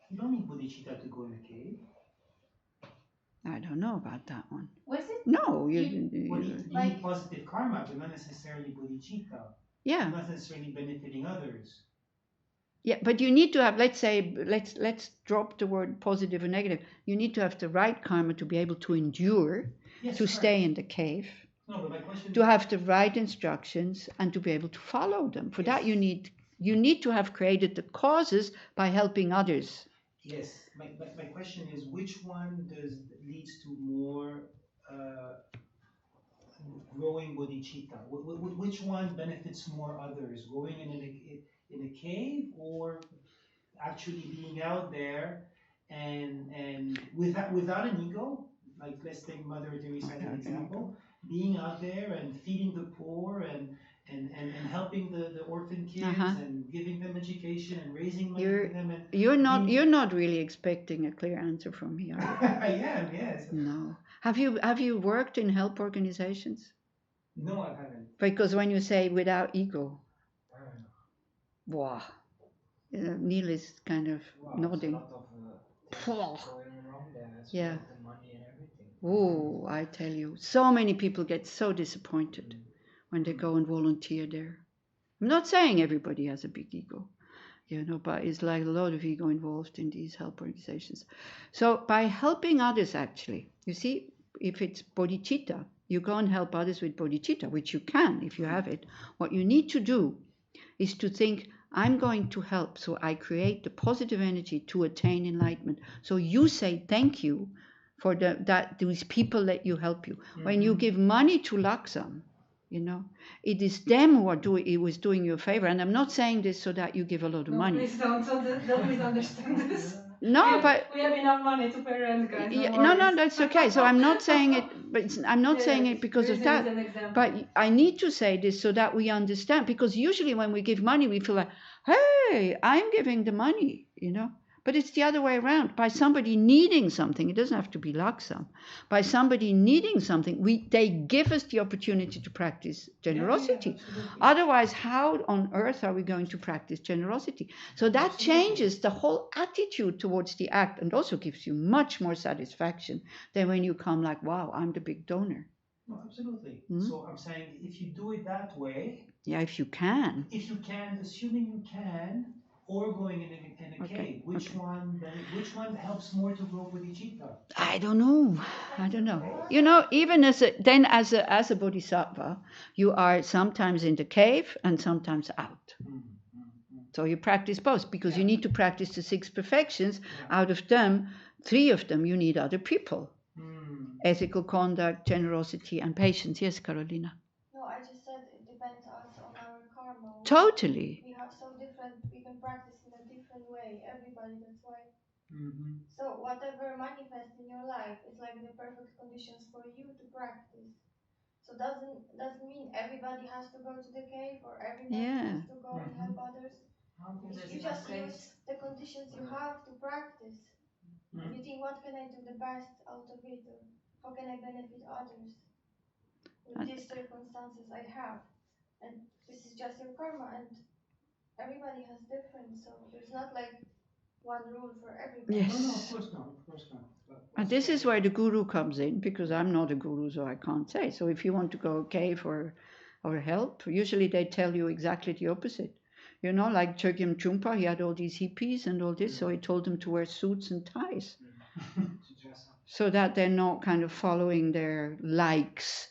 You don't need bodhicitta to go in the cave. I don't know about that one. Was it? No, you need positive karma, but not necessarily bodhicitta. Yeah. Not necessarily benefiting others. Yeah, but you need to have, let's say, let's drop the word positive or negative. You need to have the right karma to be able to endure, to stay in the cave. No, but my question to have the right instructions and to be able to follow them. For that you need to have created the causes by helping others. Yes, my question is, which one leads to more growing bodhicitta? Which one benefits more others? Going in a cave, or actually being out there and without an ego? Like, let's take Mother Teresa as an example. Being out there and feeding the poor and helping the orphan kids and giving them education and raising money for them. You're not really expecting a clear answer from me, are you? I am, yes. No. Have you worked in help organizations? No, I haven't. Because when you say without ego, wow. Neil is kind of nodding. There's a lot of going wrong there. Yeah. The money and everything. Oh, I tell you, so many people get so disappointed when they go and volunteer there. I'm not saying everybody has a big ego, but it's like a lot of ego involved in these help organizations. So by helping others, actually, you see, if it's bodhicitta, you go and help others with bodhicitta, which you can if you have it. What you need to do is to think, I'm going to help. So I create the positive energy to attain enlightenment. So you say thank you for that these people let you help you. When you give money to Losang, it is them who are doing you a favor. And I'm not saying this so that you give a lot of money. Please don't misunderstand this. No, but we have enough money to pay rent, guys. No, that's okay. So I'm not saying it, but I'm not saying it because of that. But I need to say this so that we understand, because usually when we give money, we feel like, hey, I'm giving the money, But it's the other way around. By somebody needing something, it doesn't have to be Losang. By somebody needing something, they give us the opportunity to practice generosity. Otherwise, how on earth are we going to practice generosity? So that changes the whole attitude towards the act, and also gives you much more satisfaction than when you come like, wow, I'm the big donor. No, absolutely. So I'm saying, if you do it that way. Yeah, if you can. If you can, assuming you can. Or going in a cave, which one helps more to grow bodhicitta? I don't know. Even as a bodhisattva, you are sometimes in the cave and sometimes out. So you practice both, because you need to practice the 6 perfections. Out of them, 3 of them you need other people. Ethical conduct, generosity, and patience. Yes, Carolina. No, I just said it depends also on our karma. Totally. We have so different. We can practice in a different way. Everybody, that's why. So whatever manifests in your life is like the perfect conditions for you to practice. So doesn't mean everybody has to go to the cave or everybody has to go and help others. You just use the conditions you have to practice. And you think, what can I do the best out of it? Or how can I benefit others with these circumstances I have? And this is just your karma, and everybody has different, so there's not like one rule for everybody. Yes. No, of course not. And this is where the guru comes in, because I'm not a guru, so I can't say. So if you want to go cave or help, usually they tell you exactly the opposite. Like Chogyam Trungpa, he had all these hippies and all this, so he told them to wear suits and ties. So that they're not kind of following their likes.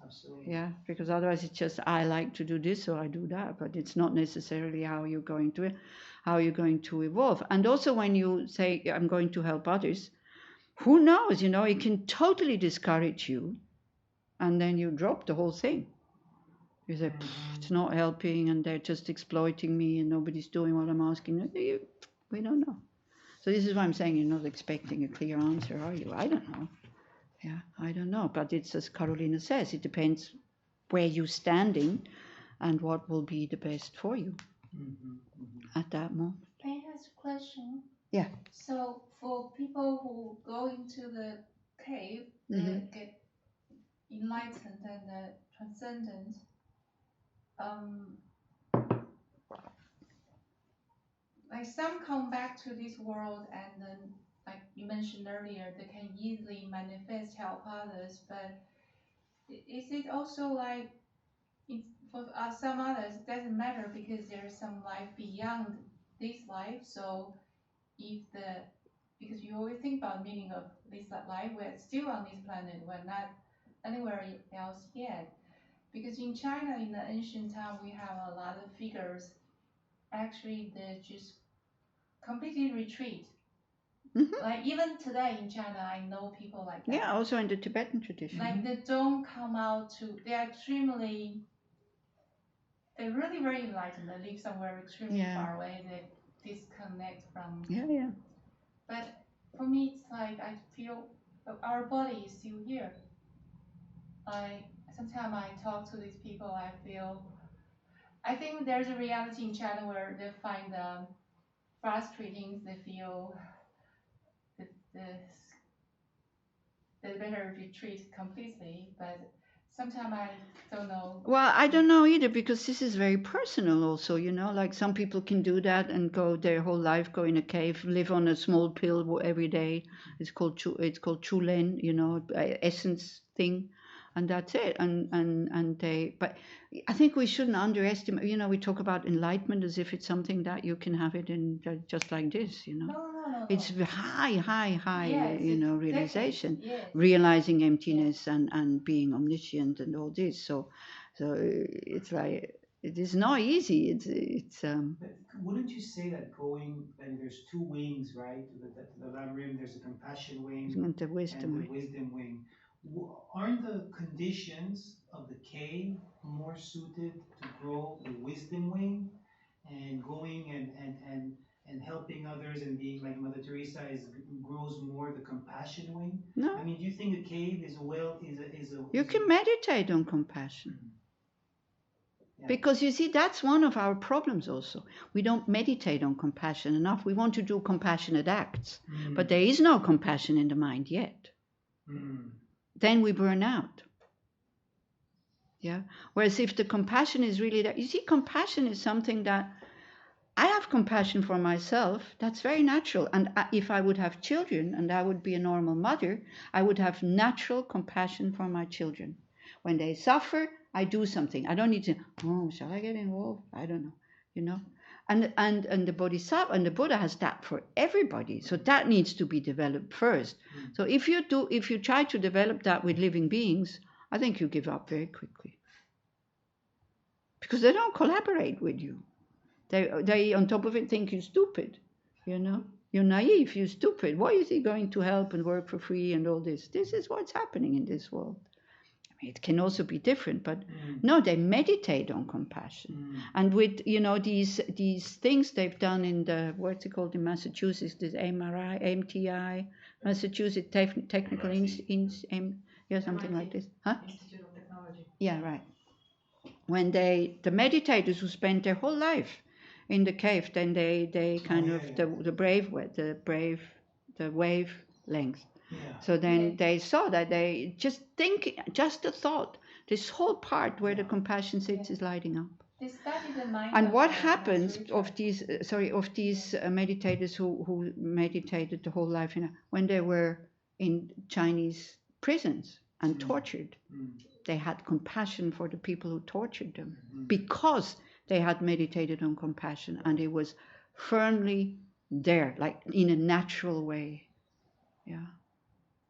Absolutely. Yeah, because otherwise it's just, I like to do this, so I do that, but it's not necessarily how you're going to evolve. And also when you say, I'm going to help others, who knows, it can totally discourage you, and then you drop the whole thing. You say, it's not helping, and they're just exploiting me, and nobody's doing what I'm asking. We don't know. So this is why I'm saying you're not expecting a clear answer, are you? I don't know. Yeah, I don't know. But it's, as Carolina says, it depends where you're standing and what will be the best for you at that moment. Can I ask a question? Yeah. So for people who go into the cave, get enlightened and transcendent, like some come back to this world and then, like you mentioned earlier, they can easily manifest, help others, but is it also like, for some others, it doesn't matter because there's some life beyond this life, so because you always think about the meaning of this life, we're still on this planet, we're not anywhere else yet. Because in China, in the ancient time, we have a lot of figures, actually, they just completely retreat. Like even today in China, I know people like that. Yeah, also in the Tibetan tradition. Like they don't come out they're really very enlightened. They live somewhere extremely far away. They disconnect from. Yeah. But for me, it's like I feel our body is still here. Sometimes I talk to these people, I think there's a reality in China where they find frustrating. They feel that they better retreat completely, but sometimes I don't know. Well, I don't know either, because this is very personal also, like some people can do that and go their whole life, go in a cave, live on a small pill every day. It's called chulen, essence thing. And that's it. But I think we shouldn't underestimate, we talk about enlightenment as if it's something that you can have it in just like this, No. It's high, realization, yes. Realizing emptiness and being omniscient and all this. So it's like, It is not easy. But wouldn't you say that going, like there's two wings, right? To the Lam Rim, there's a compassion wing and the wisdom and the wisdom wing. Aren't the conditions of the cave more suited to grow the wisdom wing, and going and helping others and being like Mother Teresa grows more the compassion wing? No. I mean, do you think a cave is You can meditate on compassion. Yeah. Because you see, that's one of our problems also. We don't meditate on compassion enough. We want to do compassionate acts, but there is no compassion in the mind yet. Then we burn out. Yeah. Whereas if the compassion is really there, you see, compassion is something that I have compassion for myself. That's very natural. And if I would have children and I would be a normal mother, I would have natural compassion for my children. When they suffer, I do something. I don't need to, oh, shall I get involved? I don't know, you know. And the Bodhisattva and the Buddha has that for everybody. So that needs to be developed first. So if you try to develop that with living beings, I think you give up very quickly. Because they don't collaborate with you. They on top of it think you're stupid, you know. You're naive, you're stupid. Why is he going to help and work for free and all this? This is what's happening in this world. I mean, it can also be different, but no, they meditate on compassion. And with, you know, these things they've done in the, what's it called in Massachusetts, this MTI, Massachusetts Technical something like this. Huh? Institute of Technology. Yeah, right. When the meditators who spent their whole life in the cave, then they kind of the wavelength. Yeah. So then they saw that they just the thought, this whole part where the compassion sits is lighting up. They study the mind. And what happens of these meditators who meditated the whole life, when they were in Chinese prisons and tortured, they had compassion for the people who tortured them because they had meditated on compassion, and it was firmly there, like in a natural way. Yeah.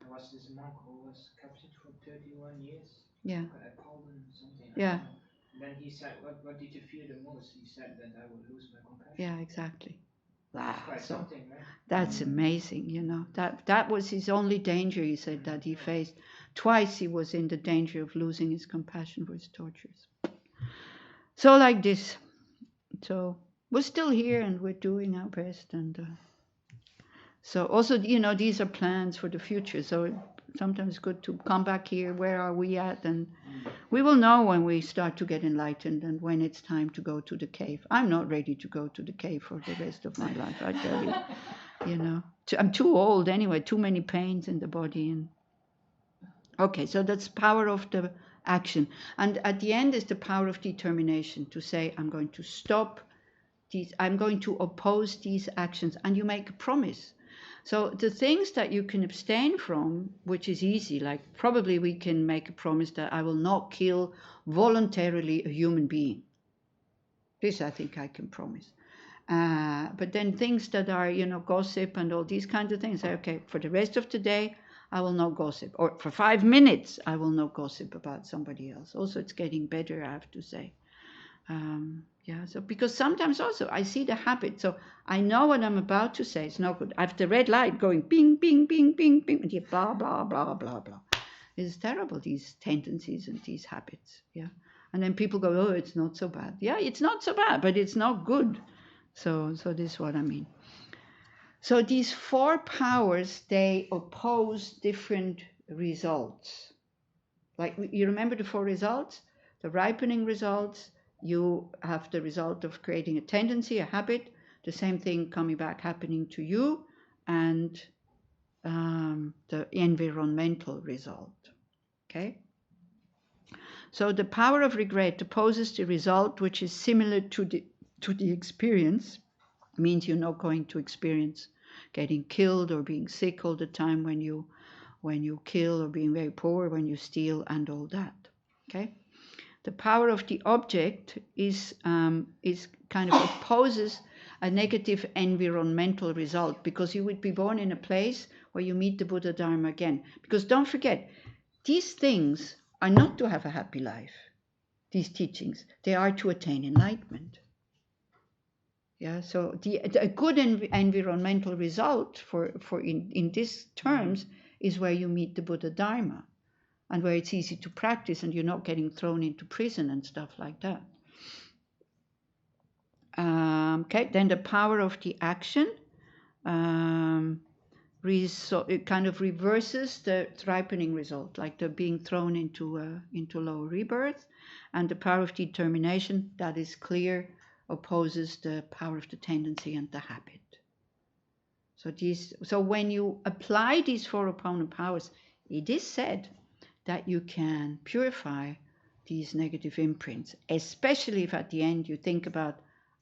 There was this monk who was captured for 31 years. Yeah. At Poland or something. Yeah. And then he said, what did you fear the most? He said that I would lose my compassion. Yeah, exactly. Wow. That's something, right? That's amazing, you know. That was his only danger, he said, that he faced. Twice he was in the danger of losing his compassion for his tortures. So like this. So we're still here and we're doing our best. And so also, you know, these are plans for the future. So sometimes it's good to come back here. Where are we at? And we will know when we start to get enlightened and when it's time to go to the cave. I'm not ready to go to the cave for the rest of my life, I tell you. You know, I'm too old anyway, too many pains in the body. And okay, so that's power of the action. And at the end is the power of determination to say, I'm going to stop these, I'm going to oppose these actions. And you make a promise. So the things that you can abstain from, which is easy, like probably we can make a promise that I will not kill voluntarily a human being. This I think I can promise. But then things that are, you know, gossip and all these kinds of things, say, okay, for the rest of the day, I will not gossip. Or for 5 minutes, I will not gossip about somebody else. Also, it's getting better, I have to say. Yeah, so because sometimes also I see the habit. So I know what I'm about to say. It's not good. I have the red light going bing, bing, bing, bing, bing, and blah, blah, blah, blah, blah. It's terrible, these tendencies and these habits. Yeah. And then people go, oh, it's not so bad. Yeah, it's not so bad, but it's not good. So this is what I mean. So these 4 powers, they oppose different results. Like, you remember the 4 results? The ripening results, you have the result of creating a tendency, a habit, the same thing coming back happening to you, and the environmental result. Okay? So the power of regret opposes the result which is similar to the experience. Means you're not going to experience getting killed or being sick all the time when you kill, or being very poor when you steal and all that. Okay? The power of the object is kind of opposes a negative environmental result, because you would be born in a place where you meet the Buddha Dharma again. Because don't forget, these things are not to have a happy life. these teachings, they are to attain enlightenment. Yeah, so a good environmental result for in these terms is where you meet the Buddha Dharma, and where it's easy to practice and you're not getting thrown into prison and stuff like that. Okay, then the power of the action, it kind of reverses the ripening result, like the being thrown into low rebirth, and the power of determination, that is clear, opposes the power of the tendency and the habit. So when you apply these 4 opponent powers, it is said that you can purify these negative imprints, especially if at the end you think about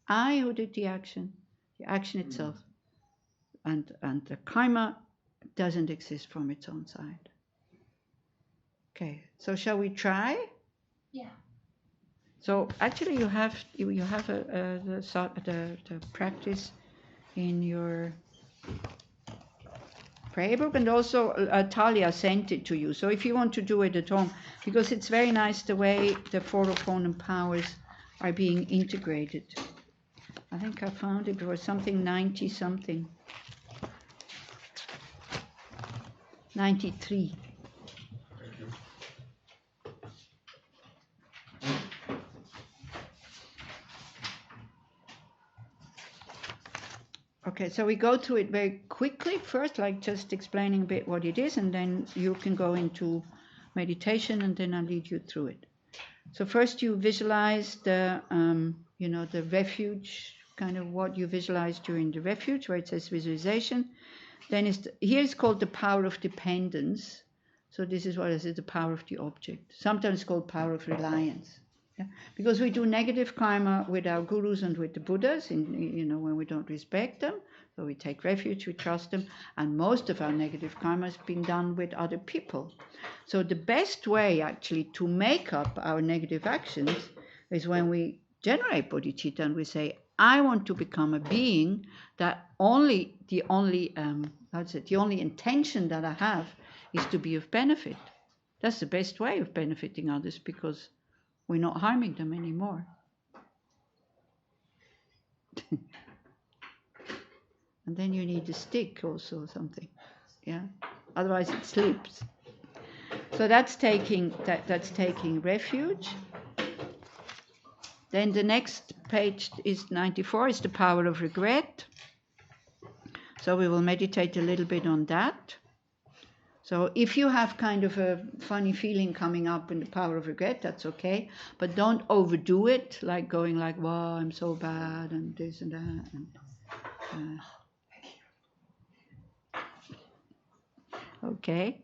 I who did the action itself, and the karma doesn't exist from its own side. Okay, so shall we try? Yeah. So actually, you have the practice in your prayer book, and also Talia sent it to you. So if you want to do it at home, because it's very nice the way the 4 opponent powers are being integrated. I think I found it was something 90 something. 93. Thank you. Okay, so we go through it very quickly first, like just explaining a bit what it is, and then you can go into meditation, and then I'll lead you through it. So first you visualize the refuge, kind of what you visualize during the refuge, where it says visualization. Then here it's called the power of dependence. So this is what is the power of the object. Sometimes it's called power of reliance. Yeah? Because we do negative karma with our gurus and with the Buddhas, when we don't respect them. So we take refuge, we trust them, and most of our negative karma has been done with other people. So the best way actually to make up our negative actions is when we generate bodhicitta and we say, I want to become a being that the only intention that I have is to be of benefit. That's the best way of benefiting others, because we're not harming them anymore. And then you need a stick also or something. Yeah. Otherwise it slips. So that's taking refuge. Then the next page is 94, is the power of regret. So we will meditate a little bit on that. So if you have kind of a funny feeling coming up in the power of regret, that's okay. But don't overdo it, like going like, wow, I'm so bad, and this and that. And, okay.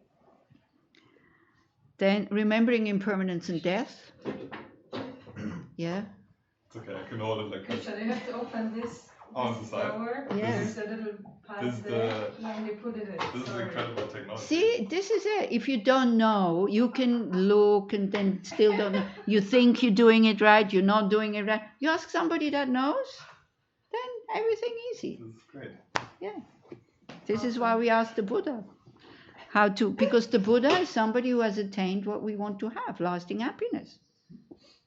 Then remembering impermanence and death. Yeah. It's okay, I can hold it like this. Shall I have to open this? On the side. Yes. There's a little part there, and you put it in. This is incredible technology. See, this is it. If you don't know, you can look and then still don't know. You think you're doing it right, you're not doing it right. You ask somebody that knows, then everything easy. This is great. Yeah. This is why we ask the Buddha. Because the Buddha is somebody who has attained what we want to have, lasting happiness.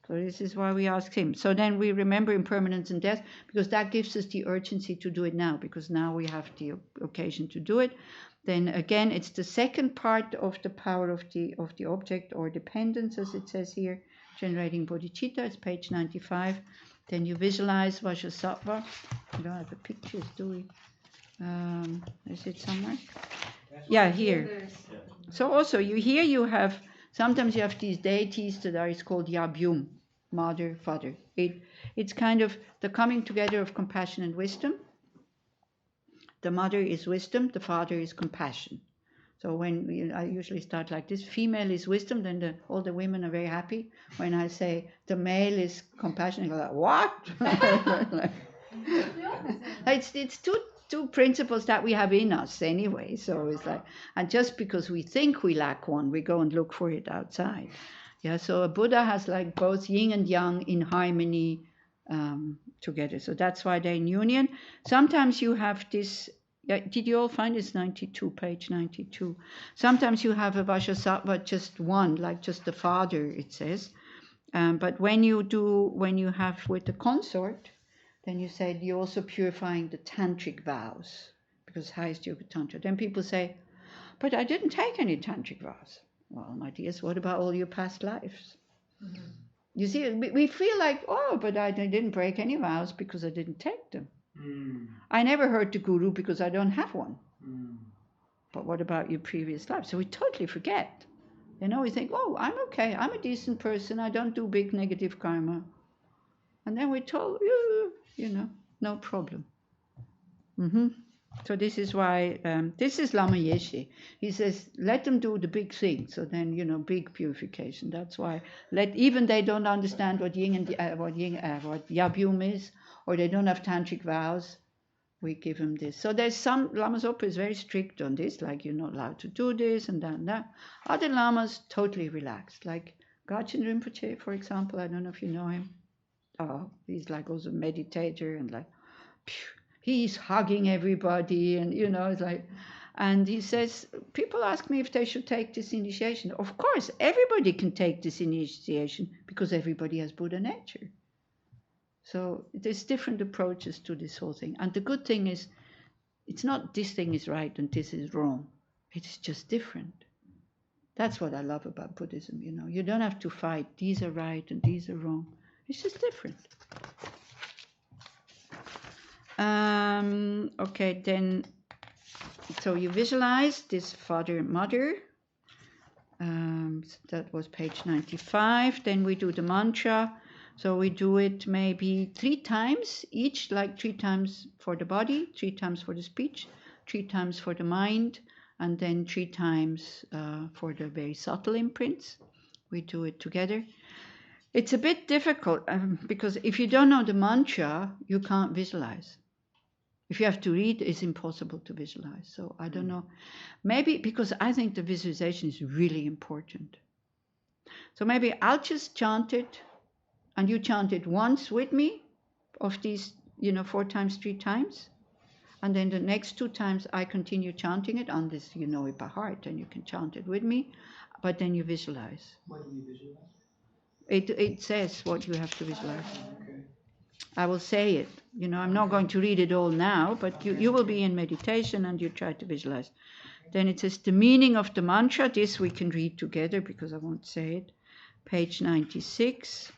So this is why we ask him. So then we remember impermanence and death, because that gives us the urgency to do it now, because now we have the occasion to do it. Then again, it's the second part of the power of the object or dependence, as it says here, generating bodhicitta. It's page 95. Then you visualize Vajrasattva. We don't have the pictures, do we? Is it somewhere? Yeah, here. So also you have, sometimes you have these deities that are called Yabyum, mother, father. It's kind of the coming together of compassion and wisdom. The mother is wisdom, the father is compassion. So when I usually start like this, female is wisdom, then all the women are very happy. When I say the male is compassion, they go like, what? It's two principles that we have in us anyway. So it's like, and just because we think we lack one, we go and look for it outside. Yeah. So a Buddha has like both yin and yang in harmony together. So that's why they're in union. Sometimes you have this. Did you all find it's 92, page 92? Sometimes you have a Vajrasattva, just one, like just the father, it says. But when you have with the consort, then you say you're also purifying the tantric vows, because highest yoga tantra. Then people say, but I didn't take any tantric vows. Well, my dears, what about all your past lives? Mm-hmm. You see, we feel like, oh, but I didn't break any vows because I didn't take them. Mm. I never heard the guru because I don't have one. Mm. But what about your previous life? So we totally forget. We think, oh, I'm okay. I'm a decent person. I don't do big negative karma. And then we're told, no problem. Mm-hmm. So this is why, this is Lama Yeshe. He says, let them do the big thing. So then, big purification. That's why, even they don't understand what yin and what Yabum is, or they don't have tantric vows, we give them this. So there's some, Lama Zopa is very strict on this, like you're not allowed to do this and that and that. Other Lamas, totally relaxed. Like Gachin Rinpoche, for example, I don't know if you know him. Oh, he's like also a meditator and like, phew, he's hugging everybody and it's like, and he says, people ask me if they should take this initiation. Of course, everybody can take this initiation because everybody has Buddha nature. So there's different approaches to this whole thing. And the good thing is, it's not this thing is right and this is wrong. It's just different. That's what I love about Buddhism, You don't have to fight, these are right and these are wrong. It's just different. Okay, then, so you visualize this father and mother. That was page 95. Then we do the mantra. So we do it maybe 3 times each, like 3 times for the body, 3 times for the speech, 3 times for the mind, and then 3 times for the very subtle imprints. We do it together. It's a bit difficult because if you don't know the mantra, you can't visualize. If you have to read, it's impossible to visualize. So I don't know. Maybe because I think the visualization is really important. So maybe I'll just chant it, and you chant it once with me, of these, 4 times, 3 times. And then the next 2 times I continue chanting it, unless you know it by heart, and you can chant it with me. But then you visualize. What do you visualize? It says what you have to visualize. Okay. I will say it. I'm not going to read it all now, but you will be in meditation and you try to visualize. Then it says the meaning of the mantra. This we can read together because I won't say it. Page 96.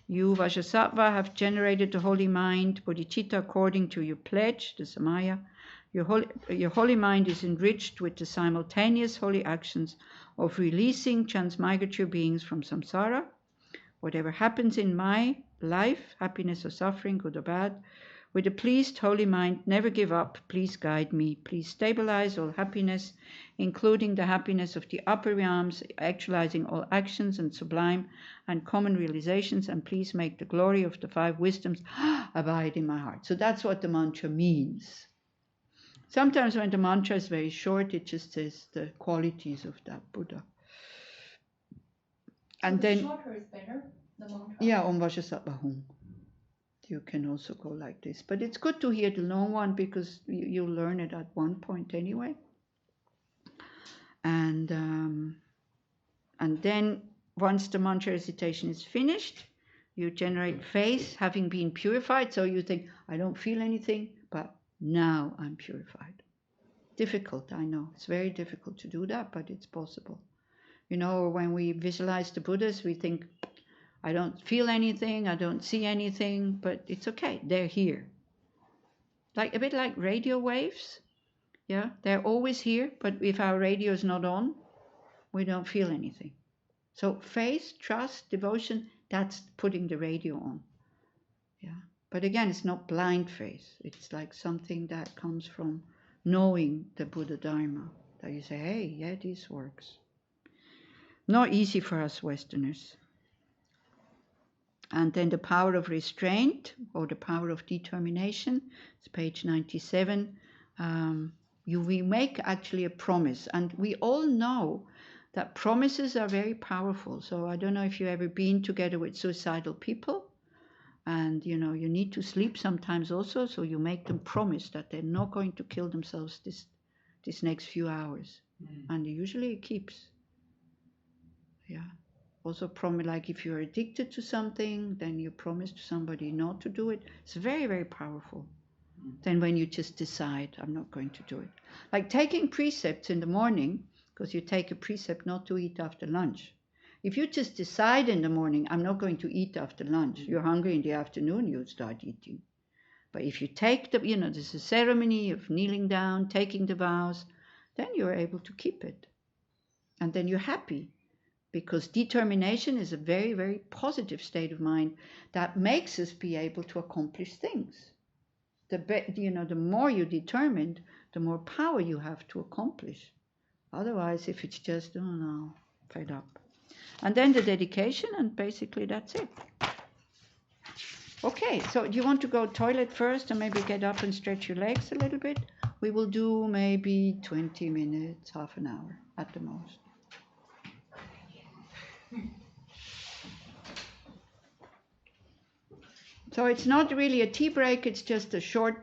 You, Vajrasattva, have generated the holy mind, bodhicitta, according to your pledge, the samaya. Your holy mind is enriched with the simultaneous holy actions of releasing transmigratory beings from samsara. Whatever happens in my life, happiness or suffering, good or bad, with a pleased holy mind, never give up, please guide me. Please stabilize all happiness, including the happiness of the upper realms, actualizing all actions and sublime and common realizations, and please make the glory of the 5 wisdoms abide in my heart. So that's what the mantra means. Sometimes when the mantra is very short, it just says the qualities of that Buddha. And so then shorter is better, the mantra? Yeah, Om Vajrasattva Hum. You can also go like this. But it's good to hear the long one because you learn it at one point anyway. And then once the mantra recitation is finished, you generate faith, having been purified. So you think, I don't feel anything, but now I'm purified. Difficult, I know. It's very difficult to do that, but it's possible. When we visualize the Buddhas, we think, I don't feel anything, I don't see anything, but it's okay, they're here. Like a bit like radio waves. Yeah, they're always here, but if our radio is not on, we don't feel anything. So faith, trust, devotion, that's putting the radio on. Yeah. But again, it's not blind faith. It's like something that comes from knowing the Buddha Dharma. That you say, hey, yeah, this works. Not easy for us Westerners. And then the power of restraint or the power of determination. It's page 97. We make actually a promise. And we all know that promises are very powerful. So I don't know if you've ever been together with suicidal people. And, you need to sleep sometimes also. So you make them promise that they're not going to kill themselves this next few hours. And usually it keeps. Yeah. Also promise, like if you're addicted to something, then you promise to somebody not to do it. It's very, very powerful. Then when you just decide, I'm not going to do it. Like taking precepts in the morning, because you take a precept not to eat after lunch. If you just decide in the morning, I'm not going to eat after lunch, you're hungry in the afternoon, you start eating. But if you take the, there's a ceremony of kneeling down, taking the vows, then you're able to keep it. And then you're happy, because determination is a very, very positive state of mind that makes us be able to accomplish things. The more you're determined, the more power you have to accomplish. Otherwise, if it's just, oh no, fed up. And then the dedication, and basically that's it. Okay, so do you want to go toilet first and maybe get up and stretch your legs a little bit? We will do maybe 20 minutes, half an hour at the most. So it's not really a tea break, it's just a short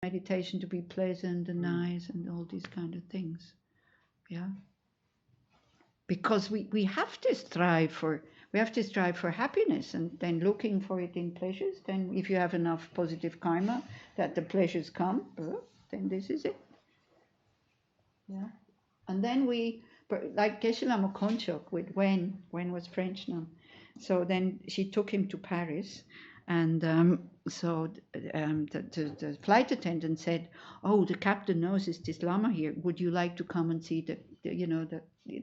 meditation to be pleasant and nice and all these kind of things. Yeah. Because we have to strive for happiness, and then looking for it in pleasures. Then if you have enough positive karma that the pleasures come, then this is it. Yeah. And then like Geshe Lama Konchok with Wen was French nun. So then she took him to Paris, and so the flight attendant said, "Oh, the captain knows it's this Lama here. Would you like to come and see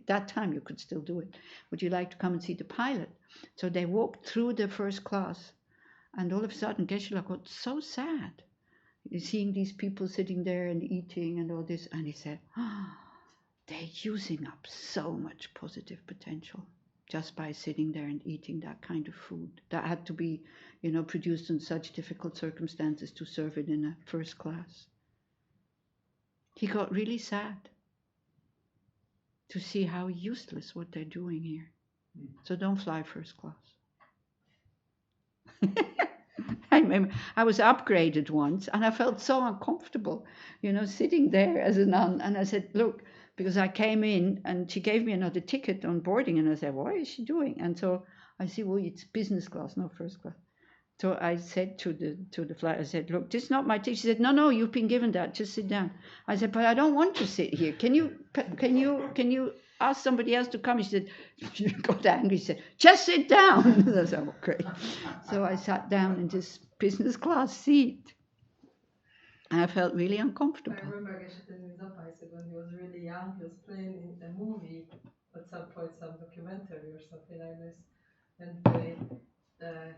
that time you could still do it. Would you like to come and see the pilot?" So they walked through the first class, and all of a sudden Geshe Lama got so sad, seeing these people sitting there and eating and all this, and he said, they're using up so much positive potential just by sitting there and eating that kind of food that had to be, produced in such difficult circumstances to serve it in a first class. He got really sad to see how useless what they're doing here. So don't fly first class. I remember I was upgraded once and I felt so uncomfortable, sitting there as a nun. And I said, look, because I came in and she gave me another ticket on boarding, and I said, what is she doing? And so I said, well, it's business class, not first class. So I said to the flight, I said, look, this is not my ticket. She said, no, you've been given that, just sit down. I said, but I don't want to sit here. Can you ask somebody else to come? She said, she got angry. She said, just sit down. I said, okay. So I sat down in this business class seat. And I felt really uncomfortable. I remember Geshe Tsenshab said when he was really young, he was playing in a movie at some point, some documentary or something like this, and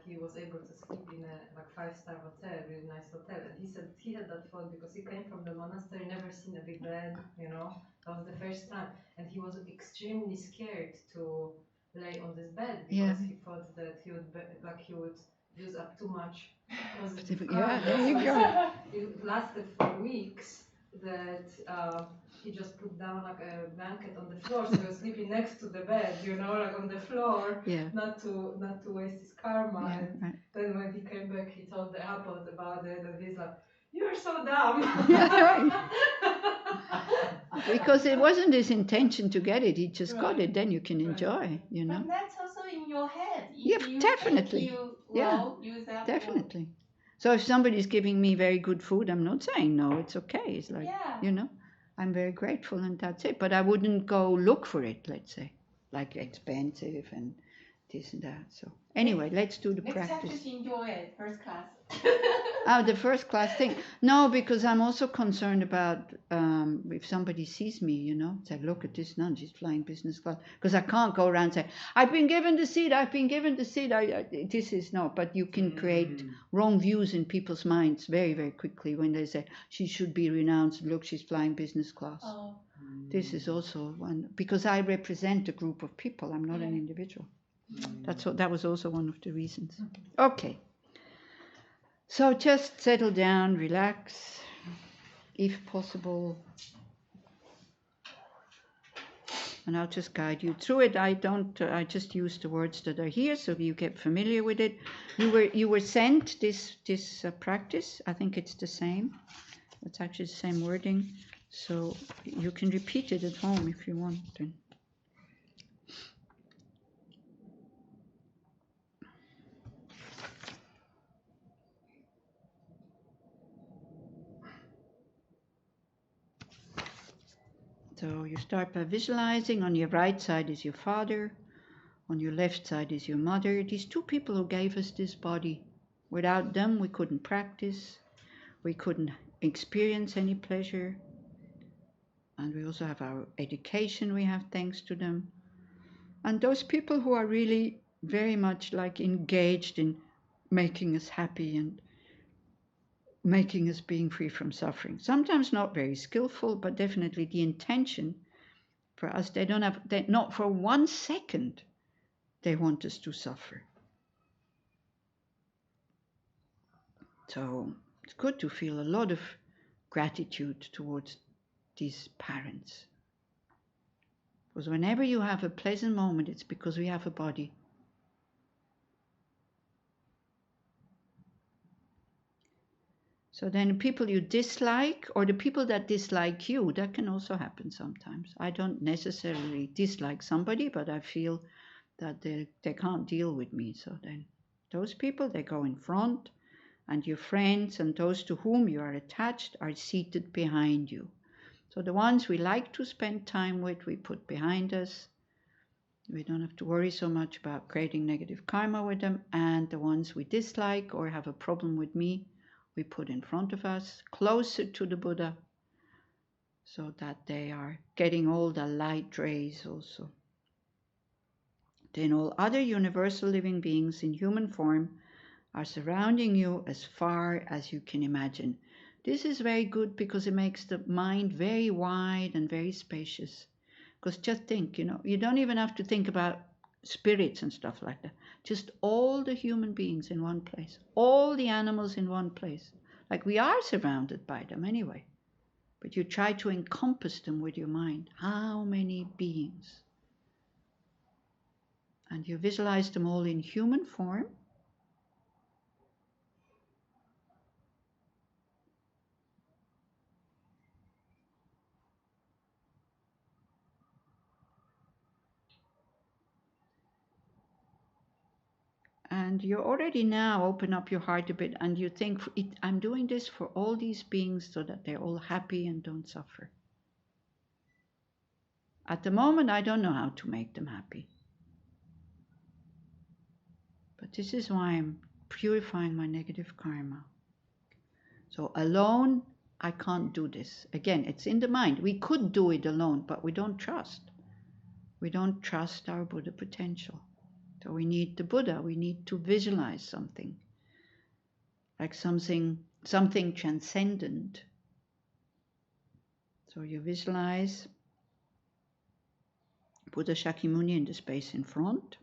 he was able to sleep in a 5-star hotel, really nice hotel. And he said he had that thought because he came from the monastery, never seen a big bed, that was the first time, and he was extremely scared to lay on this bed because he thought that he would use up too much positive karma. Yeah, there you go. It lasted for weeks that he just put down like a blanket on the floor, so he was sleeping next to the bed, like on the floor, not to waste his karma. Yeah, and right. then when he came back, he told the abbot about it, and he's like, "You're so dumb." Because it wasn't his intention to get it; he just got it. Then you can enjoy, But that's also in your head. Definitely. Use that definitely. So if somebody's giving me very good food, I'm not saying no. It's okay. It's like I'm very grateful, and that's it. But I wouldn't go look for it. Let's say, like expensive and this and that. So anyway, let's do the practice. Next time, just enjoy it, first class. Oh, the first class thing. No, because I'm also concerned about if somebody sees me, say, look at this nun, she's flying business class. Because I can't go around and say, I've been given the seat. This is not. But you can create wrong views in people's minds very, very quickly when they say, she should be renounced. Look, she's flying business class. Oh. This is also one, because I represent a group of people. I'm not an individual. That was also one of the reasons. Okay. So just settle down, relax, if possible. And I'll just guide you through it. I just use the words that are here so you get familiar with it. You were sent this practice. I think it's the same. It's actually the same wording. So you can repeat it at home if you want. Then. So you start by visualizing. On your right side is your father. On your left side is your mother. These two people who gave us this body. Without them, we couldn't practice. We couldn't experience any pleasure. And we also have our education we have thanks to them. And those people who are really very much engaged in making us happy and making us being free from suffering. Sometimes not very skillful, but definitely the intention for us, not for 1 second, they want us to suffer. So it's good to feel a lot of gratitude towards these parents. Because whenever you have a pleasant moment, it's because we have a body. So then people you dislike, or the people that dislike you, that can also happen sometimes. I don't necessarily dislike somebody, but I feel that they can't deal with me. So then those people, they go in front, and your friends and those to whom you are attached are seated behind you. So the ones we like to spend time with, we put behind us. We don't have to worry so much about creating negative karma with them. And the ones we dislike or have a problem with me, we put in front of us, closer to the Buddha, so that they are getting all the light rays also. Then all other universal living beings in human form are surrounding you as far as you can imagine. This is very good because it makes the mind very wide and very spacious. Because just think, you don't even have to think about spirits and stuff like that. Just all the human beings in one place, all the animals in one place. Like we are surrounded by them anyway. But you try to encompass them with your mind. How many beings? And you visualize them all in human form. And you already now open up your heart a bit and you think, I'm doing this for all these beings so that they're all happy and don't suffer. At the moment, I don't know how to make them happy. But this is why I'm purifying my negative karma. So alone, I can't do this. Again, it's in the mind. We could do it alone, but we don't trust. We don't trust our Buddha potential. So we need the Buddha. We need to visualize something. Like something transcendent. So you visualize Buddha Shakyamuni in the space in front.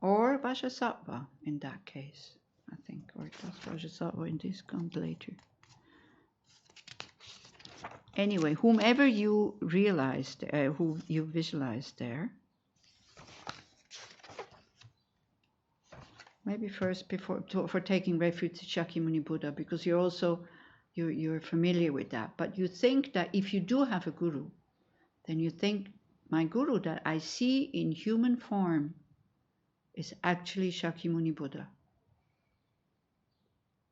Or Vajrasattva in that case, I think. Or it was Vajrasattva in this comes later. Anyway, whomever you realized, who you visualized there. Maybe first for taking refuge to Shakyamuni Buddha, because you're familiar with that. But you think that if you do have a guru, then you think, my guru that I see in human form is actually Shakyamuni Buddha.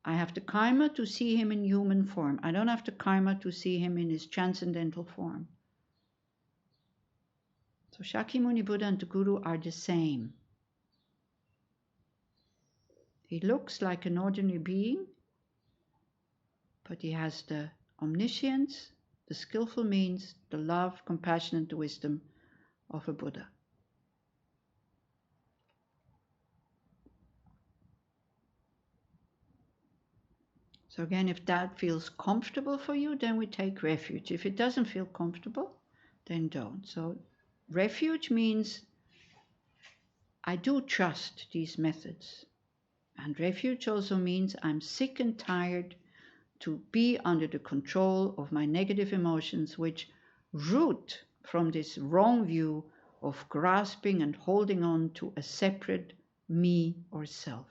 I have the karma to see him in human form. I don't have the karma to see him in his transcendental form. So Shakyamuni Buddha and the Guru are the same. He looks like an ordinary being, but he has the omniscience, the skillful means, the love, compassion, and the wisdom of a Buddha. So again, if that feels comfortable for you, then we take refuge. If it doesn't feel comfortable, then don't. So refuge means I do trust these methods. And refuge also means I'm sick and tired to be under the control of my negative emotions, which root from this wrong view of grasping and holding on to a separate me or self.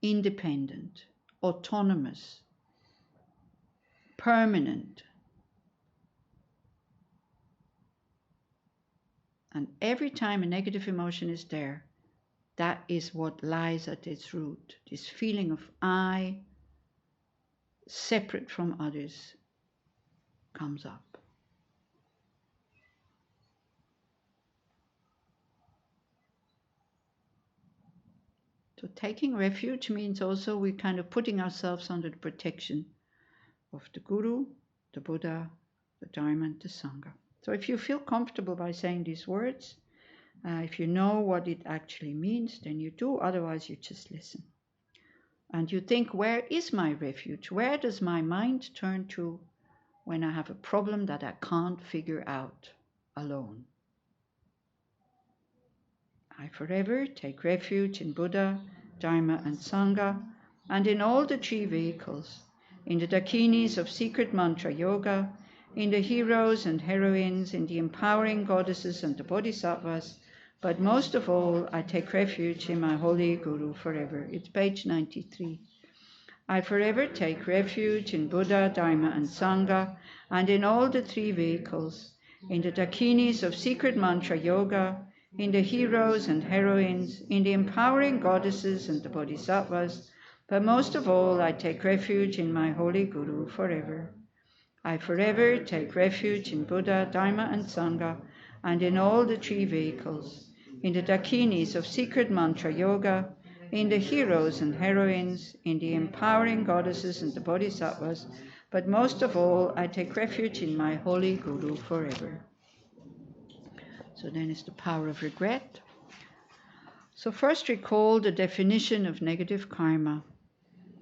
Independent, autonomous, permanent. And every time a negative emotion is there, that is what lies at its root. This feeling of I, separate from others, comes up. So taking refuge means also we're kind of putting ourselves under the protection of the Guru, the Buddha, the Dharma, and the Sangha. So if you feel comfortable by saying these words, if you know what it actually means, then you do. Otherwise, you just listen. And you think, where is my refuge? Where does my mind turn to when I have a problem that I can't figure out alone? I forever take refuge in Buddha, Dharma, and Sangha, and in all the three vehicles, in the Dakinis of secret mantra yoga, in the heroes and heroines, in the empowering goddesses and the bodhisattvas, But most of all, I take refuge in my holy Guru forever. It's page 93. I forever take refuge in Buddha, Dharma and Sangha, and in all the three vehicles, in the dakinis of secret mantra yoga, in the heroes and heroines, in the empowering goddesses and the bodhisattvas, but most of all, I take refuge in my holy Guru forever. I forever take refuge in Buddha, Dharma and Sangha, and in all the three vehicles, in the dakinis of secret mantra yoga, in the heroes and heroines, in the empowering goddesses and the bodhisattvas, but most of all, I take refuge in my holy Guru forever. So then it's the power of regret. So first recall the definition of negative karma.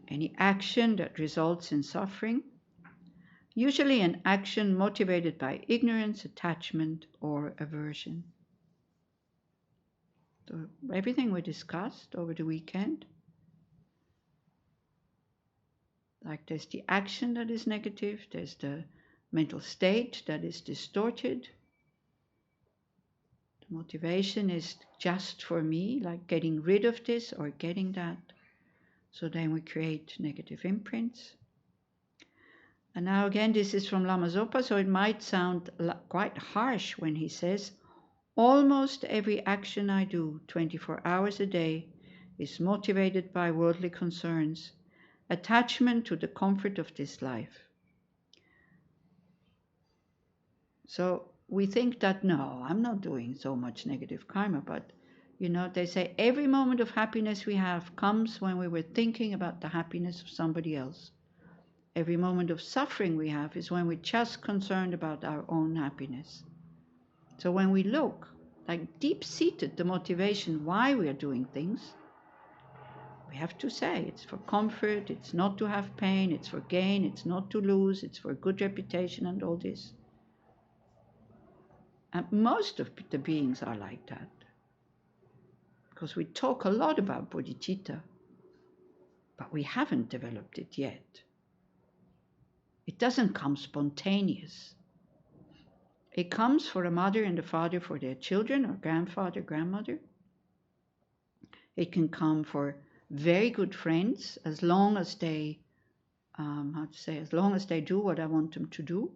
Any action that results in suffering, usually an action motivated by ignorance, attachment, or aversion. So everything we discussed over the weekend, like there's the action that is negative, there's the mental state that is distorted. The motivation is just for me, like getting rid of this or getting that. So then we create negative imprints. And now again, this is from Lama Zopa, so it might sound quite harsh when he says, almost every action I do 24 hours a day is motivated by worldly concerns, attachment to the comfort of this life. So we think that, no, I'm not doing so much negative karma, but they say every moment of happiness we have comes when we were thinking about the happiness of somebody else. Every moment of suffering we have is when we're just concerned about our own happiness. So when we look, like deep-seated, the motivation why we are doing things, we have to say it's for comfort, it's not to have pain, it's for gain, it's not to lose, it's for good reputation and all this. And most of the beings are like that. Because we talk a lot about bodhicitta, but we haven't developed it yet. It doesn't come spontaneous. It comes for a mother and a father for their children, or grandfather, grandmother. It can come for very good friends, as long as they, as long as they do what I want them to do.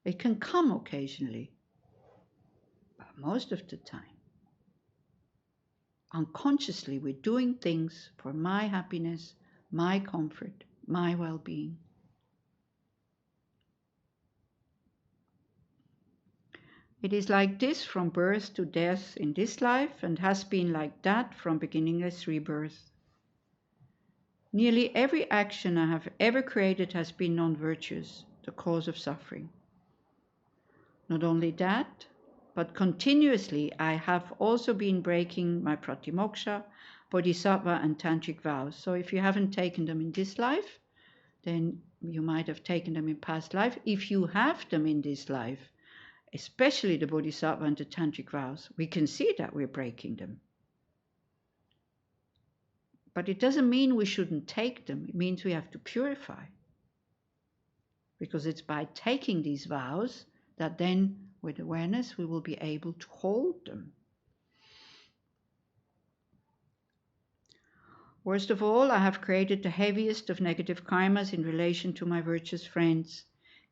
It can come occasionally, but most of the time, unconsciously, we're doing things for my happiness, my comfort, my well-being. It is like this from birth to death in this life, and has been like that from beginningless rebirth. Nearly every action I have ever created has been non-virtuous, the cause of suffering. Not only that, but continuously I have also been breaking my pratimoksha, bodhisattva and tantric vows. So if you haven't taken them in this life, then you might have taken them in past life. If you have them in this life, especially the bodhisattva and the tantric vows, we can see that we're breaking them. But it doesn't mean we shouldn't take them. It means we have to purify. Because it's by taking these vows that then, with awareness, we will be able to hold them. Worst of all, I have created the heaviest of negative karmas in relation to my virtuous friends,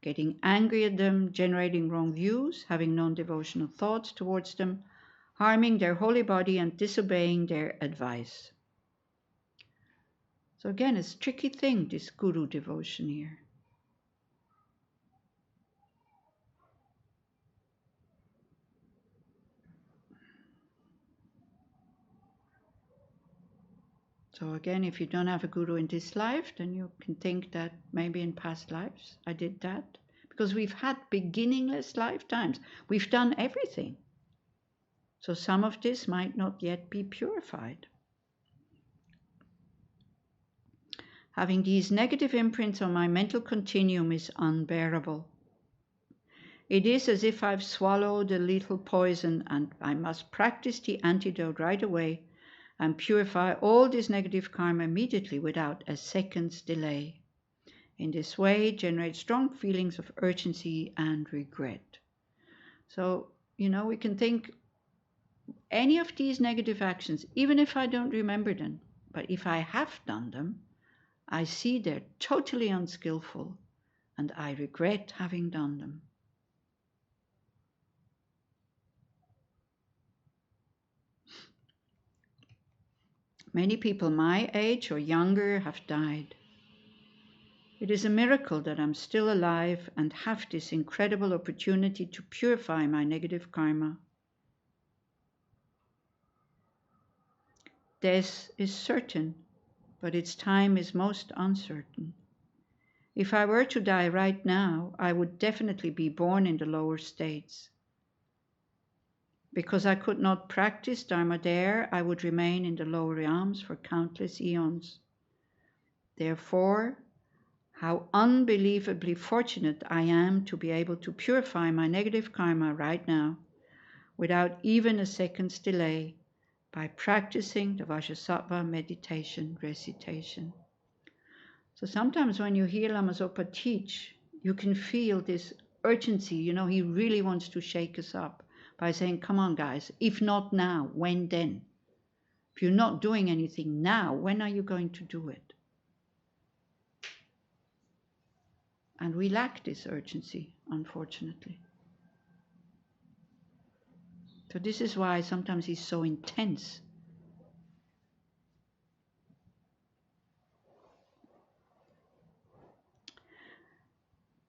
getting angry at them, generating wrong views, having non-devotional thoughts towards them, harming their holy body and disobeying their advice. So again, it's a tricky thing, this guru devotion here. So again, if you don't have a guru in this life, then you can think that maybe in past lives I did that. Because we've had beginningless lifetimes. We've done everything. So some of this might not yet be purified. Having these negative imprints on my mental continuum is unbearable. It is as if I've swallowed a lethal poison, and I must practice the antidote right away and purify all this negative karma immediately without a second's delay. In this way, generate strong feelings of urgency and regret. So, we can think, any of these negative actions, even if I don't remember them, but if I have done them, I see they're totally unskillful and I regret having done them. Many people my age or younger have died. It is a miracle that I'm still alive and have this incredible opportunity to purify my negative karma. Death is certain, but its time is most uncertain. If I were to die right now, I would definitely be born in the lower states. Because I could not practice Dharma there, I would remain in the lower realms for countless eons. Therefore, how unbelievably fortunate I am to be able to purify my negative karma right now, without even a second's delay, by practicing the Vajrasattva meditation recitation. So sometimes when you hear Lama Zopa teach, you can feel this urgency. You know, he really wants to shake us up by saying, come on guys, if not now, when then? If you're not doing anything now, when are you going to do it? And we lack this urgency, unfortunately. So this is why sometimes he's so intense.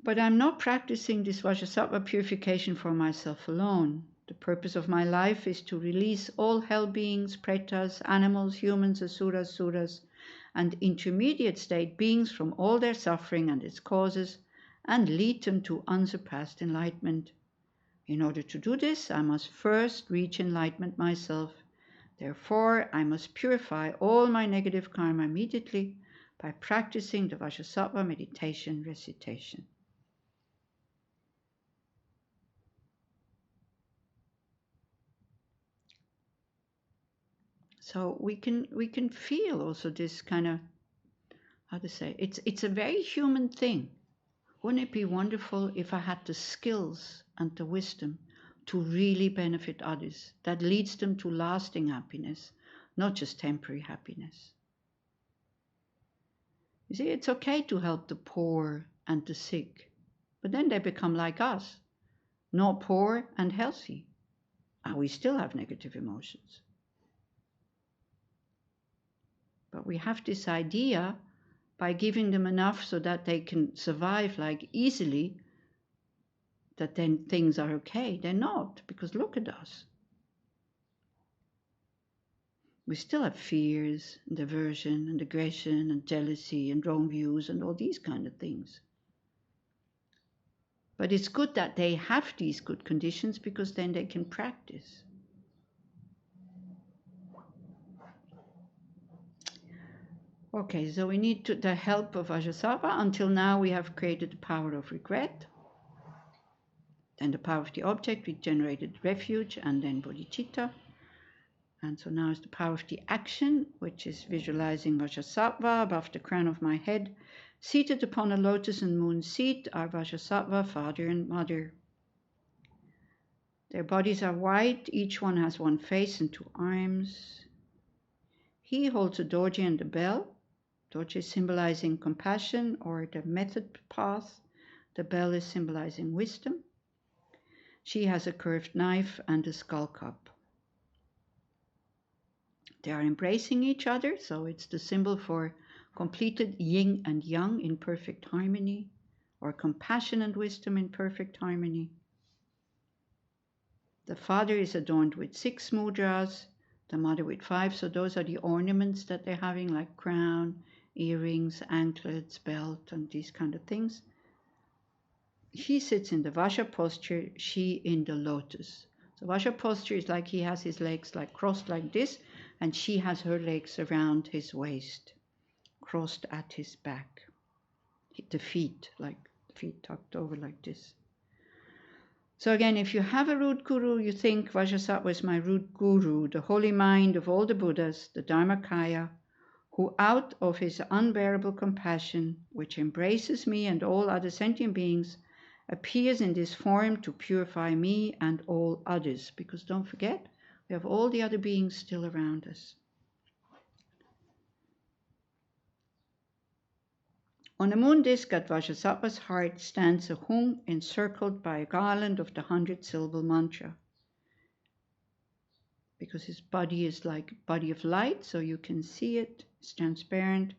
But I'm not practicing this Vajrasattva purification for myself alone. The purpose of my life is to release all hell beings, pretas, animals, humans, asuras, suras, and intermediate state beings from all their suffering and its causes, and lead them to unsurpassed enlightenment. In order to do this, I must first reach enlightenment myself. Therefore, I must purify all my negative karma immediately by practicing the Vajrasattva meditation recitation. So we can feel also this kind of, how to say, it's a very human thing. Wouldn't it be wonderful if I had the skills and the wisdom to really benefit others, that leads them to lasting happiness, not just temporary happiness? You see, it's okay to help the poor and the sick, but then they become like us, not poor and healthy, and we still have negative emotions. But we have this idea, by giving them enough so that they can survive like easily, that then things are okay. They're not, because look at us. We still have fears and aversion and aggression and jealousy and wrong views and all these kind of things. But it's good that they have these good conditions, because then they can practice. Okay, so we need the help of Vajrasattva. Until now we have created the power of regret. Then the power of the object, we generated refuge, and then bodhicitta. And so now is the power of the action, which is visualizing Vajrasattva above the crown of my head. Seated upon a lotus and moon seat are Vajrasattva, father and mother. Their bodies are white, each one has one face and two arms. He holds a dorje and a bell. Dorje symbolizing compassion or the method path. The bell is symbolizing wisdom. She has a curved knife and a skull cup. They are embracing each other, so it's the symbol for completed yin and yang in perfect harmony, or compassion and wisdom in perfect harmony. The father is adorned with 6 mudras, the mother with 5, so those are the ornaments that they're having, like crown, earrings, anklets, belt, and these kind of things. He sits in the Vajra posture, she in the lotus. So Vajra posture is like he has his legs like crossed like this, and she has her legs around his waist, crossed at his back. The feet tucked over like this. So again, if you have a root guru, you think Vajrasattva is my root guru, the holy mind of all the Buddhas, the Dharmakaya, who out of his unbearable compassion, which embraces me and all other sentient beings, appears in this form to purify me and all others. Because don't forget, We have all the other beings still around us. On the moon disk at Vajrasattva's heart stands a hung encircled by a garland of the 100-syllable mantra. Because his body is like a body of light, so you can see it, it's transparent.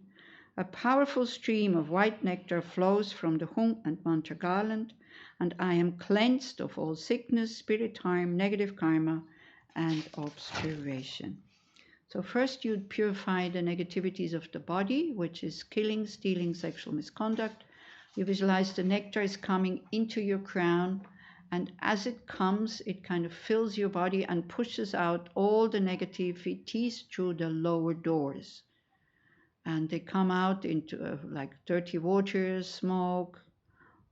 A powerful stream of white nectar flows from the hung and mantra garland, and I am cleansed of all sickness, spirit harm, negative karma, and obscuration. So first you purify the negativities of the body, which is killing, stealing, sexual misconduct. You visualize the nectar is coming into your crown, and as it comes, it kind of fills your body and pushes out all the negativities through the lower doors. And they come out into like dirty water, smoke,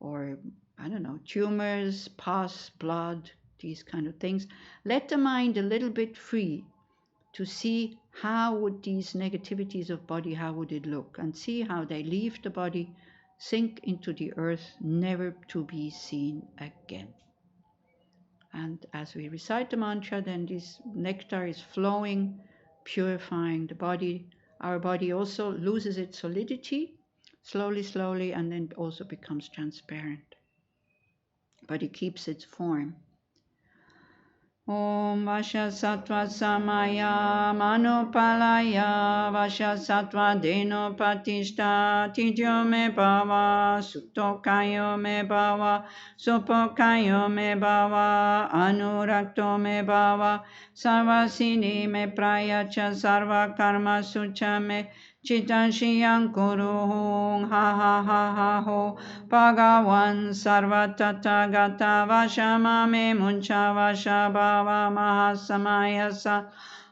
or I don't know, tumors, pus, blood, these kind of things. Let the mind a little bit free to see how would these negativities of body, how would it look, and see how they leave the body, sink into the earth, never to be seen again. And as we recite the mantra, then this nectar is flowing, purifying the body. Our body also loses its solidity, slowly, and then also becomes transparent. But it keeps its form. Om Vasha Sattva Samaya Manopalaya Vasha Sattva Deno Patishta Tidyo Me Bhava Suttokayo Me Bhava Sopokayo Me Bhava Anurakto Me Bhava Sarvasini Me Prayacha Sarva Karma Sucha Me Chitanshiyam Kuruhung Ha Ha Ha Ha Ho Bhagavan Sarvatata Gata Vashama Me Muncha Vashabhava Mahasamaya Sa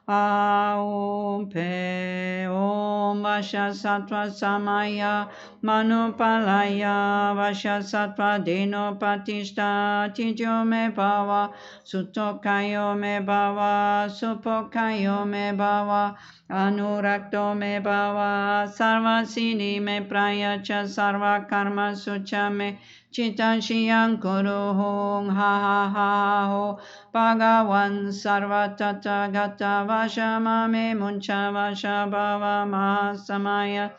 Aum Pe Om Vasha Sattva Samaya Manupalaya Vasha Sattva Deno Patishta Tidyo Me Bhava Suttokayo Me Bhava Supokayo Me Bhava Anurakto Me Bhava Sarvasini Me Prayacha Sarva Karma Sucha Me Chitanshiyam Kuruhung Ha Ha Ha Ho Bhagavan Sarvatata Gata Vashama Me Muncha Vashabhava Mahasamaya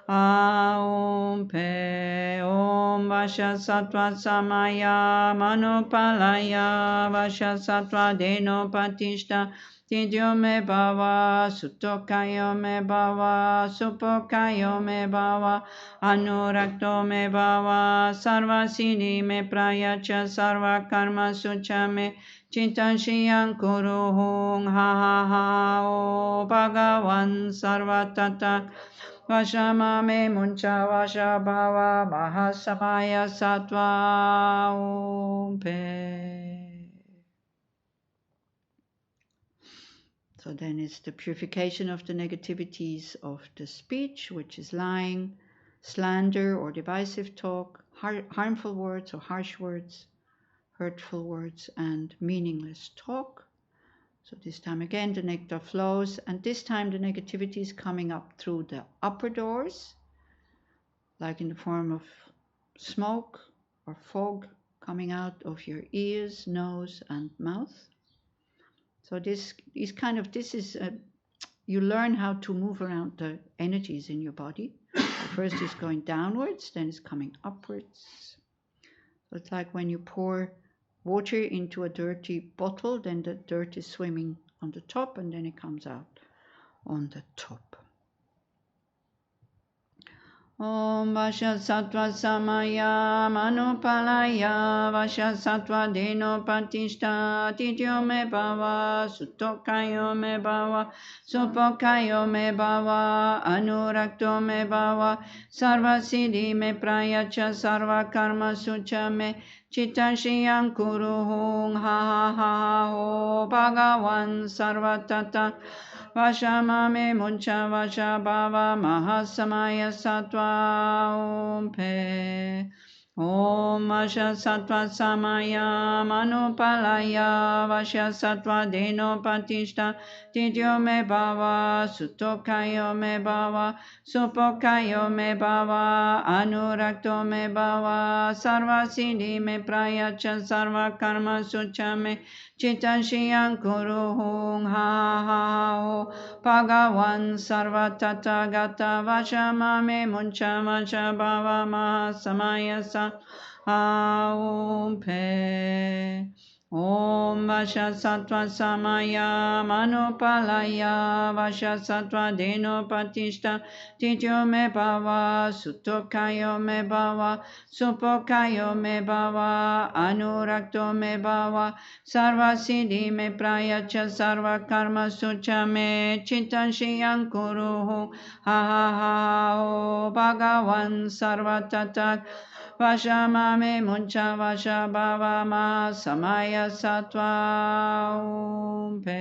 Aum Pe Om Vasha Sattva Samaya Manupalaya Vasha Sattva Deno Patishta Tidyo Me Bhava Suttokayo Me Bhava Supokayo Me Bhava Anurakto Me Bhava Sarvasini Me Prayacha Sarva Karma Sucha Me Chitanshiyam Kuruhung Ha Ha Ha O Bhagavan Sarvatata Vashama Me Muncha Vashabhava Mahasamaya Sattva Om Pe. So then it's the purification of the negativities of the speech, which is lying, slander or divisive talk, harmful words or harsh words, hurtful words, and meaningless talk. So this time again the nectar flows, and this time the negativity is coming up through the upper doors, like in the form of smoke or fog coming out of your ears, nose, and mouth. So this is you learn how to move around the energies in your body. First it's going downwards, then it's coming upwards. So it's like when you pour water into a dirty bottle, then the dirt is swimming on the top and then it comes out on the top. Om Vasha Sattva Samaya Manupalaya Vasha Sattva Deno Patishta Tidyo Me Bhava Suttokayo Me Bhava Supokayo Me Bhava Anurakto Me Bhava Sarvasiddhi Me Prayacha Sarva Karma Sucha Me Chitanshiyam Kuruhung Ha Ha Ha Ho Bhagavan Sarvatata Vashama Me Muncha Vashabhava Mahasamaya Sattva Om Pe Om Vasha Sattva Samaya Manupalaya Vasha Sattva Deno Patishta Tidyo Me Bhava Sutokayo Me Bhava Supokayo Me Bhava Anurakto Me Bhava Sarva Siddhi Me Prayacha Sarva Karma Sucha Me Chitta Shiyam Kuru Hung Ha Ha Ho Bhagavan Sarva Tathagata Vasha Mame Muncha Vasha Bhava Maha Samaya Sa Aum Pe Om Vasha Sattva Samaya Manupalaya Vasha Sattva Deno Patishta Tityo Me Bhava Sutokayo Me Bhava Supokayo Me Bhava Anurakto Me Bhava Sarva Siddhi Me Prayacha Sarva Karma Sucha Me Chitta Shiyam Kuru Ha Ha Ha Ho Bhagavan Sarva Tathak Vashamame Muncha Vasha Bhava Ma Samaya Sattva Umpe.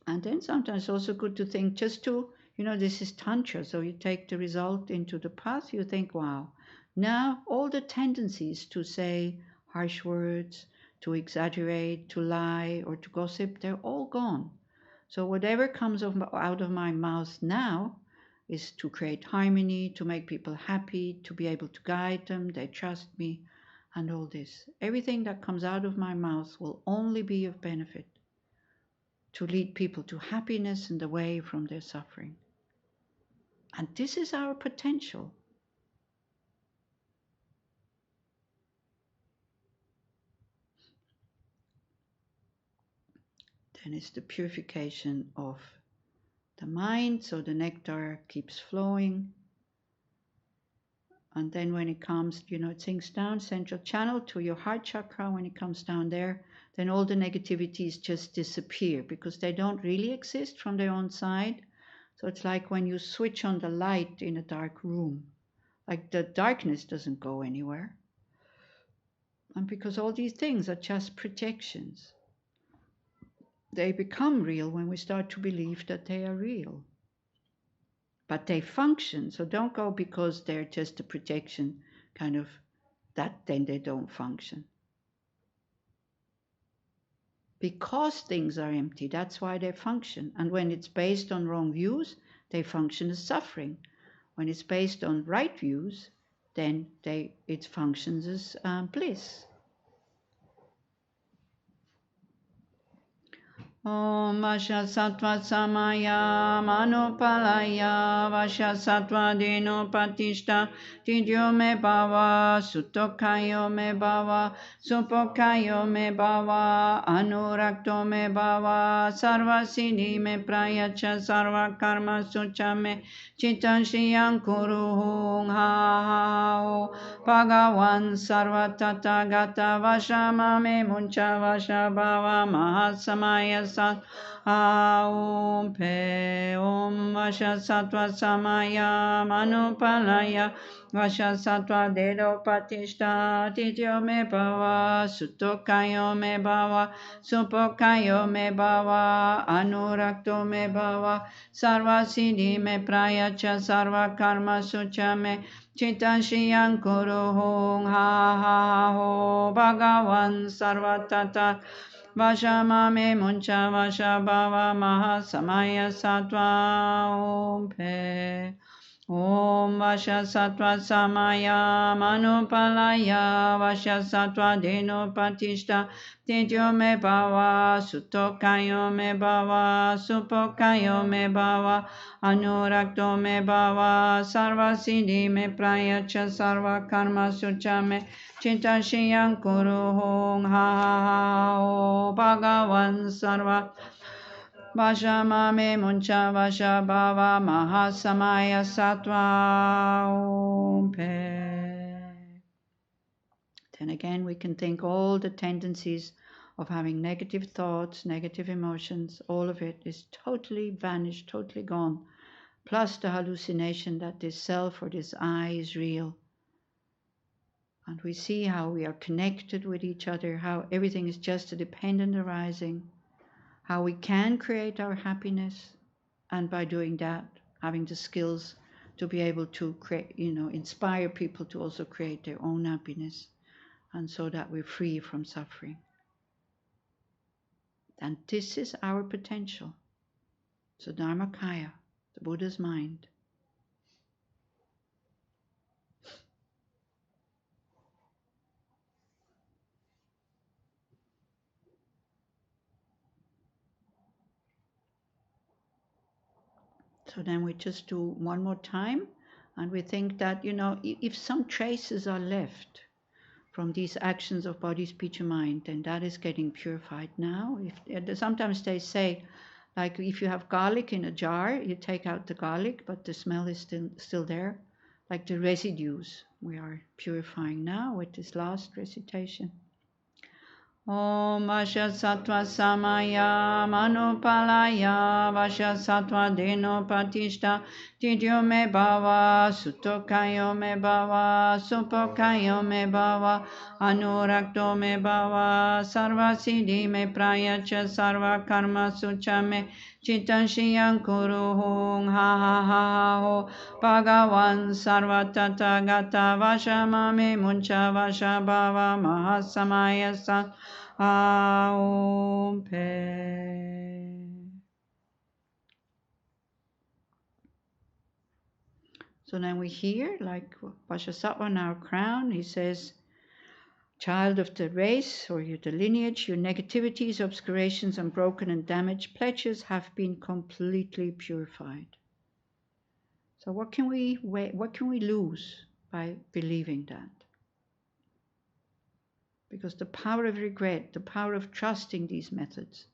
And then sometimes it's also good to think just to, this is Tantra, so you take the result into the path, you think, wow, now all the tendencies to say harsh words, to exaggerate, to lie, or to gossip, they're all gone. So whatever comes out of my mouth now is to create harmony, to make people happy, to be able to guide them, they trust me, and all this. Everything that comes out of my mouth will only be of benefit, to lead people to happiness and away from their suffering. And this is our potential. Then it's the purification of the mind, so the nectar keeps flowing. And then when it comes, it sinks down, central channel to your heart chakra. When it comes down there, then all the negativities just disappear because they don't really exist from their own side. So it's like when you switch on the light in a dark room, like the darkness doesn't go anywhere. And because all these things are just projections, they become real when we start to believe that they are real. But they function, so don't go because they're just a projection, kind of, that then they don't function. Because things are empty, that's why they function. And when it's based on wrong views, they function as suffering. When it's based on right views, then it functions as bliss. Om Vasha Sattva Samaya Manupalaya Vasha Sattva Deno Patishta Tidyo Me Bhava Sutokayo Me Bhava Supokayo Me Bhava Anurakto Me Bhava Sarva Siddhi Me Prayacha Sarva Karma Sucha Me Chitta Shiyam Kuru Hung Ha Ha Ho Bhagavan Sarva Tathagata Vasha Mame Muncha Vasha Bhava Mahasamaya Sat Aum Pe Om Vasha Sattva Samaya Manupalaya Vasha Sattva Dedo Patishta Tityo Me Bhava Sutokayo Me Bhava Supokayo Me Bhava Anurakto Me Bhava Sarva Siddhi Me Prayacha Sarva Karma Sucha Me Chitta Shiyam Kuru Hung Ha Ha Ho Bhagavan Sarva Tathak Vasha Mame Muncha Vasha Bhava Maha Samaya Sattva Umpe Om Vasha Sattva Samaya Manupalaya Vasha Sattva Deno Patishta Tityo Me Bhava Sutokayo Me Bhava Supokayo Me Bhava Anurakto Me Bhava Sarva Siddhi Me Prayacha Sarva Karma Sucha Me Chitta Shiyam Kuru Hung Ha Ha Ho Bhagavan Sarva Vasha Mame Muncha Vasha Bhava Mahasamaya Sattva Umpe. Then again we can think all the tendencies of having negative thoughts, negative emotions, all of it is totally vanished, totally gone. Plus the hallucination that this self or this I is real. And we see how we are connected with each other, how everything is just a dependent arising, how we can create our happiness, and by doing that, having the skills to be able to create, inspire people to also create their own happiness, and so that we're free from suffering. And this is our potential. So Dharmakaya, the Buddha's mind. So then we just do one more time, and we think that, if some traces are left from these actions of body, speech, and mind, then that is getting purified now. Sometimes they say, like if you have garlic in a jar, you take out the garlic, but the smell is still there, like the residues. We are purifying now with this last recitation. Om Vasha Sattva Samaya Manupalaya Vasha Sattva Deno Patishta Tidyo Me Bhava Sutokayo Me Bhava Supokayo Me Bhava Anurakto Me Bhava Sarva Siddhi Me Prayacha Sarva Karma Sucha Me Chitta Shiyam Kuruhung Ha Ha Ha Ho Bhagavan Sarva Tata Gata Vasha Mame Muncha Vasha Bhava Mahasamaya Sat Aum Pe. So then we hear, like Vajrasattva in our crown, he says, child of the race or the lineage, your negativities, obscurations, and broken and damaged pledges have been completely purified. So what can we lose by believing that? Because the power of regret, the power of trusting these methods,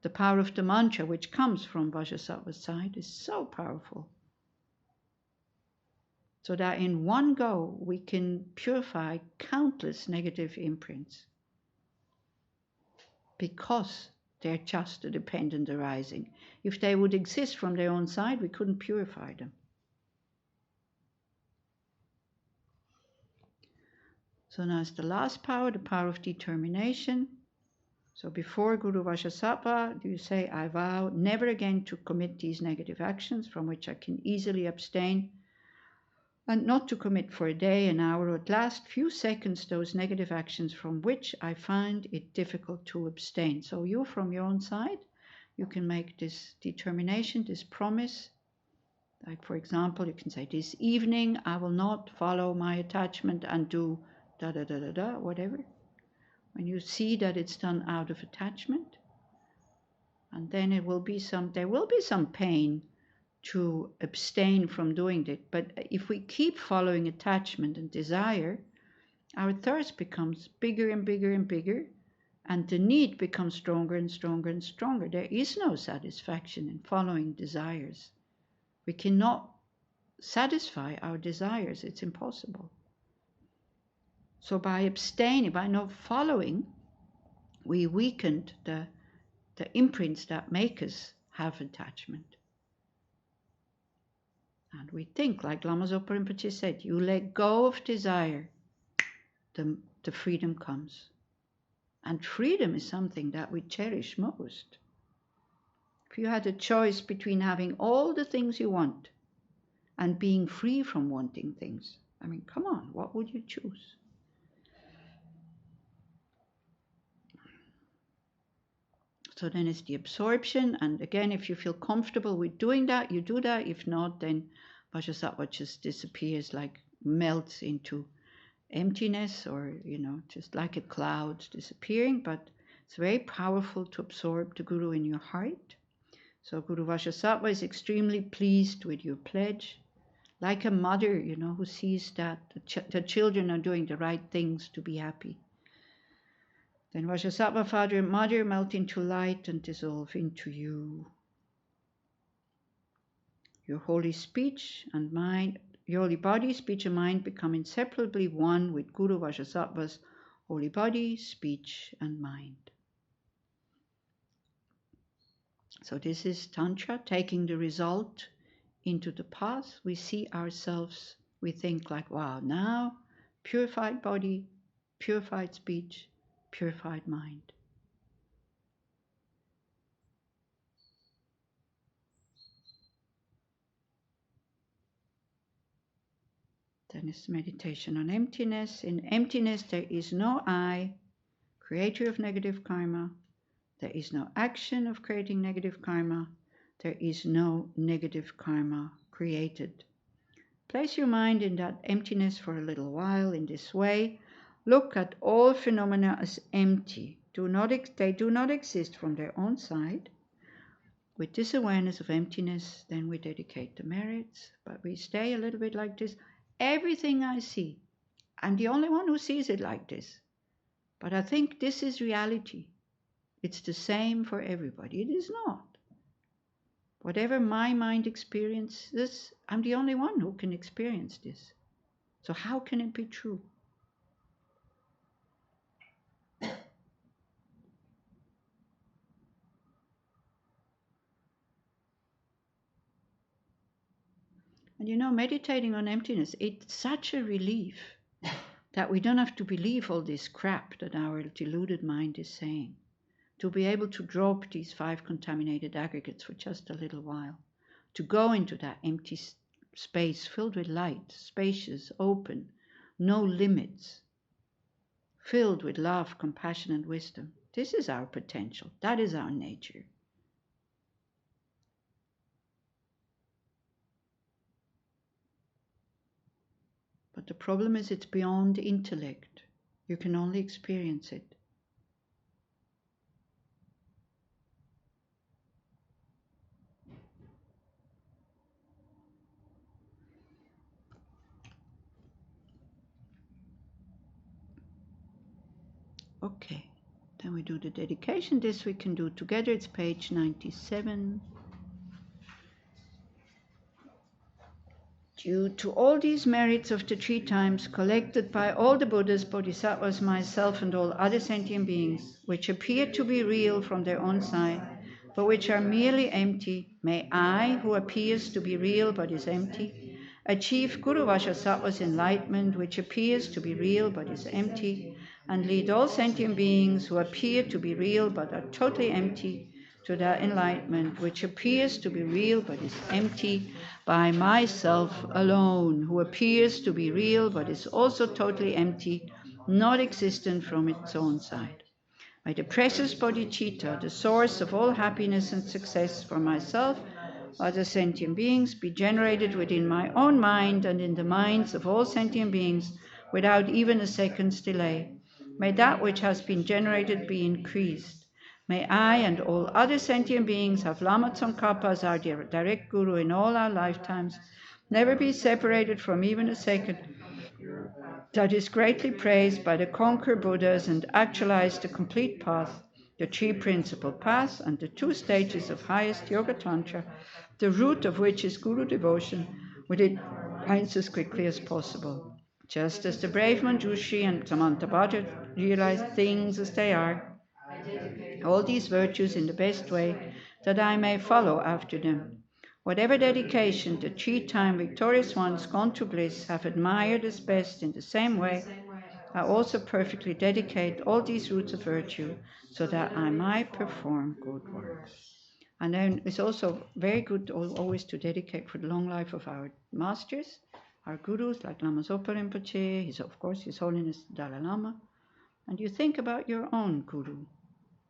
the power of the mantra, which comes from Vajrasattva's side, is so powerful. So that in one go, we can purify countless negative imprints. Because they're just a dependent arising. If they would exist from their own side, we couldn't purify them. So now it's the last power, the power of determination. So before Guru Vajrasattva, you say, I vow never again to commit these negative actions from which I can easily abstain, and not to commit for a day, an hour, or at last few seconds those negative actions from which I find it difficult to abstain. So you, from your own side, you can make this determination, this promise. Like, for example, you can say, this evening I will not follow my attachment and do da-da-da-da-da, whatever. When you see that it's done out of attachment, and then there will be some pain to abstain from doing it. But if we keep following attachment and desire, our thirst becomes bigger and bigger and bigger, and the need becomes stronger and stronger and stronger. There is no satisfaction in following desires. We cannot satisfy our desires. It's impossible. So by abstaining, by not following, we weakened the imprints that make us have attachment. And we think, like Lama Zopa Rinpoche said, you let go of desire, the freedom comes. And freedom is something that we cherish most. If you had a choice between having all the things you want and being free from wanting things, I mean, come on, what would you choose? So then it's the absorption, and again, if you feel comfortable with doing that, you do that. If not, then Vajrasattva just disappears, like melts into emptiness, or, just like a cloud disappearing. But it's very powerful to absorb the Guru in your heart. So Guru Vajrasattva is extremely pleased with your pledge, like a mother, who sees that the children are doing the right things to be happy. Then Vajrasattva, Father and Mother, melt into light and dissolve into you. Your holy speech and mind, your holy body, speech and mind become inseparably one with Guru Vajrasattva's holy body, speech and mind. So this is Tantra, taking the result into the path. We see ourselves, we think like, wow, now purified body, purified speech, purified mind. Then it's meditation on emptiness. In emptiness, there is no I, creator of negative karma. There is no action of creating negative karma. There is no negative karma created. Place your mind in that emptiness for a little while in this way. Look at all phenomena as empty. They do not exist from their own side. With this awareness of emptiness, then we dedicate the merits, but we stay a little bit like this. Everything I see, I'm the only one who sees it like this. But I think this is reality. It's the same for everybody. It is not. Whatever my mind experiences, I'm the only one who can experience this. So how can it be true? And you know, meditating on emptiness, it's such a relief that we don't have to believe all this crap that our deluded mind is saying. To be able to drop these 5 contaminated aggregates for just a little while. To go into that empty space filled with light, spacious, open, no limits, filled with love, compassion, and wisdom. This is our potential. That is our nature. But the problem is it's beyond intellect. You can only experience it. Okay, then we do the dedication. This we can do together. It's page 97. Due to all these merits of the 3 times collected by all the Buddhas, Bodhisattvas, myself, and all other sentient beings, which appear to be real from their own side, but which are merely empty, may I, who appears to be real but is empty, achieve Guru Vajasattva's enlightenment, which appears to be real but is empty, and lead all sentient beings who appear to be real but are totally empty to that enlightenment, which appears to be real but is empty, by myself alone, who appears to be real but is also totally empty, not existent from its own side. May the precious bodhicitta, the source of all happiness and success for myself, other sentient beings, be generated within my own mind and in the minds of all sentient beings without even a second's delay. May that which has been generated be increased. May I and all other sentient beings have Lama Tsongkhapa as our direct Guru in all our lifetimes, never be separated from even a second. That is greatly praised by the conqueror Buddhas and actualize the complete path, the 3 principal paths and the 2 stages of highest Yoga Tantra, the root of which is Guru devotion, within minds as quickly as possible. Just as the brave Manjushri and Samantabhadra realized things as they are, all these virtues in the best way, that I may follow after them. Whatever dedication the 3-time victorious ones gone to bliss have admired as best in the same way, I also perfectly dedicate all these roots of virtue so that I might perform good works. And then it's also very good always to dedicate for the long life of our masters, our gurus like Lama Zopa Rinpoche, of course His Holiness Dalai Lama. And you think about your own guru.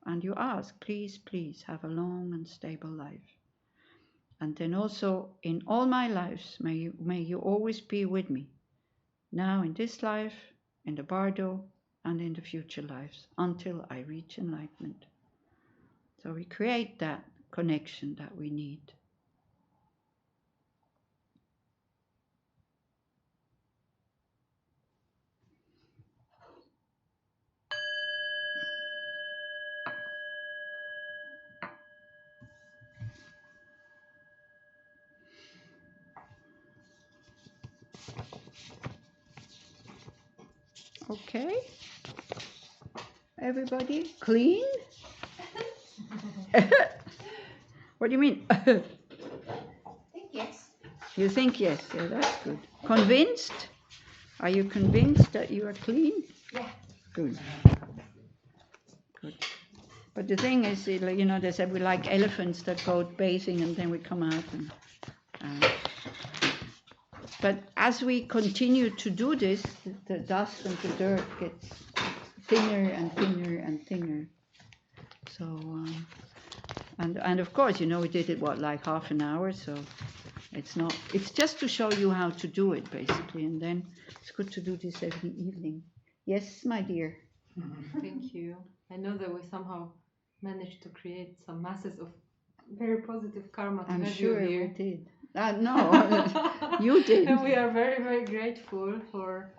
And you ask, please, please, have a long and stable life. And then also, in all my lives, may you always be with me. Now in this life, in the bardo, and in the future lives, until I reach enlightenment. So we create that connection that we need. Okay, everybody clean? What do you mean? I think yes. You think yes? Yeah, that's good. Convinced? Are you convinced that you are clean? Yeah. Good. Good. But the thing is, you know, they said we like elephants that go bathing and then we come out and But as we continue to do this, the dust and the dirt gets thinner and thinner and thinner. So, and of course, you know, we did it, like half an hour, so it's just to show you how to do it, basically, and then it's good to do this every evening. Yes, my dear. Thank you. I know that we somehow managed to create some masses of very positive karma to I'm have sure you here. we did. No, you did. And we are very, very grateful for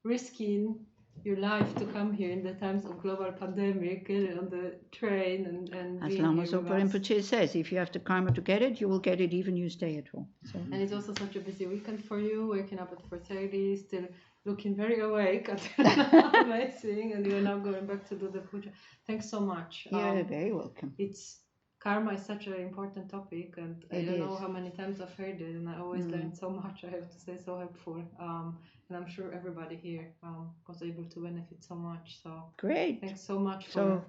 risking your life to come here in the times of global pandemic, get on the train and As Lama Zopa Rinpoche says, if you have the karma to get it, you will get it even you stay at home. So. And it's also such a busy weekend for you, waking up at 4:30, still looking very awake. Amazing. And you're now going back to do the puja. Thanks so much. You're very welcome. Karma is such an important topic, and I don't know how many times I've heard it, and I always learned so much, I have to say, so helpful. And I'm sure everybody here was able to benefit so much. So great. Thanks so much. So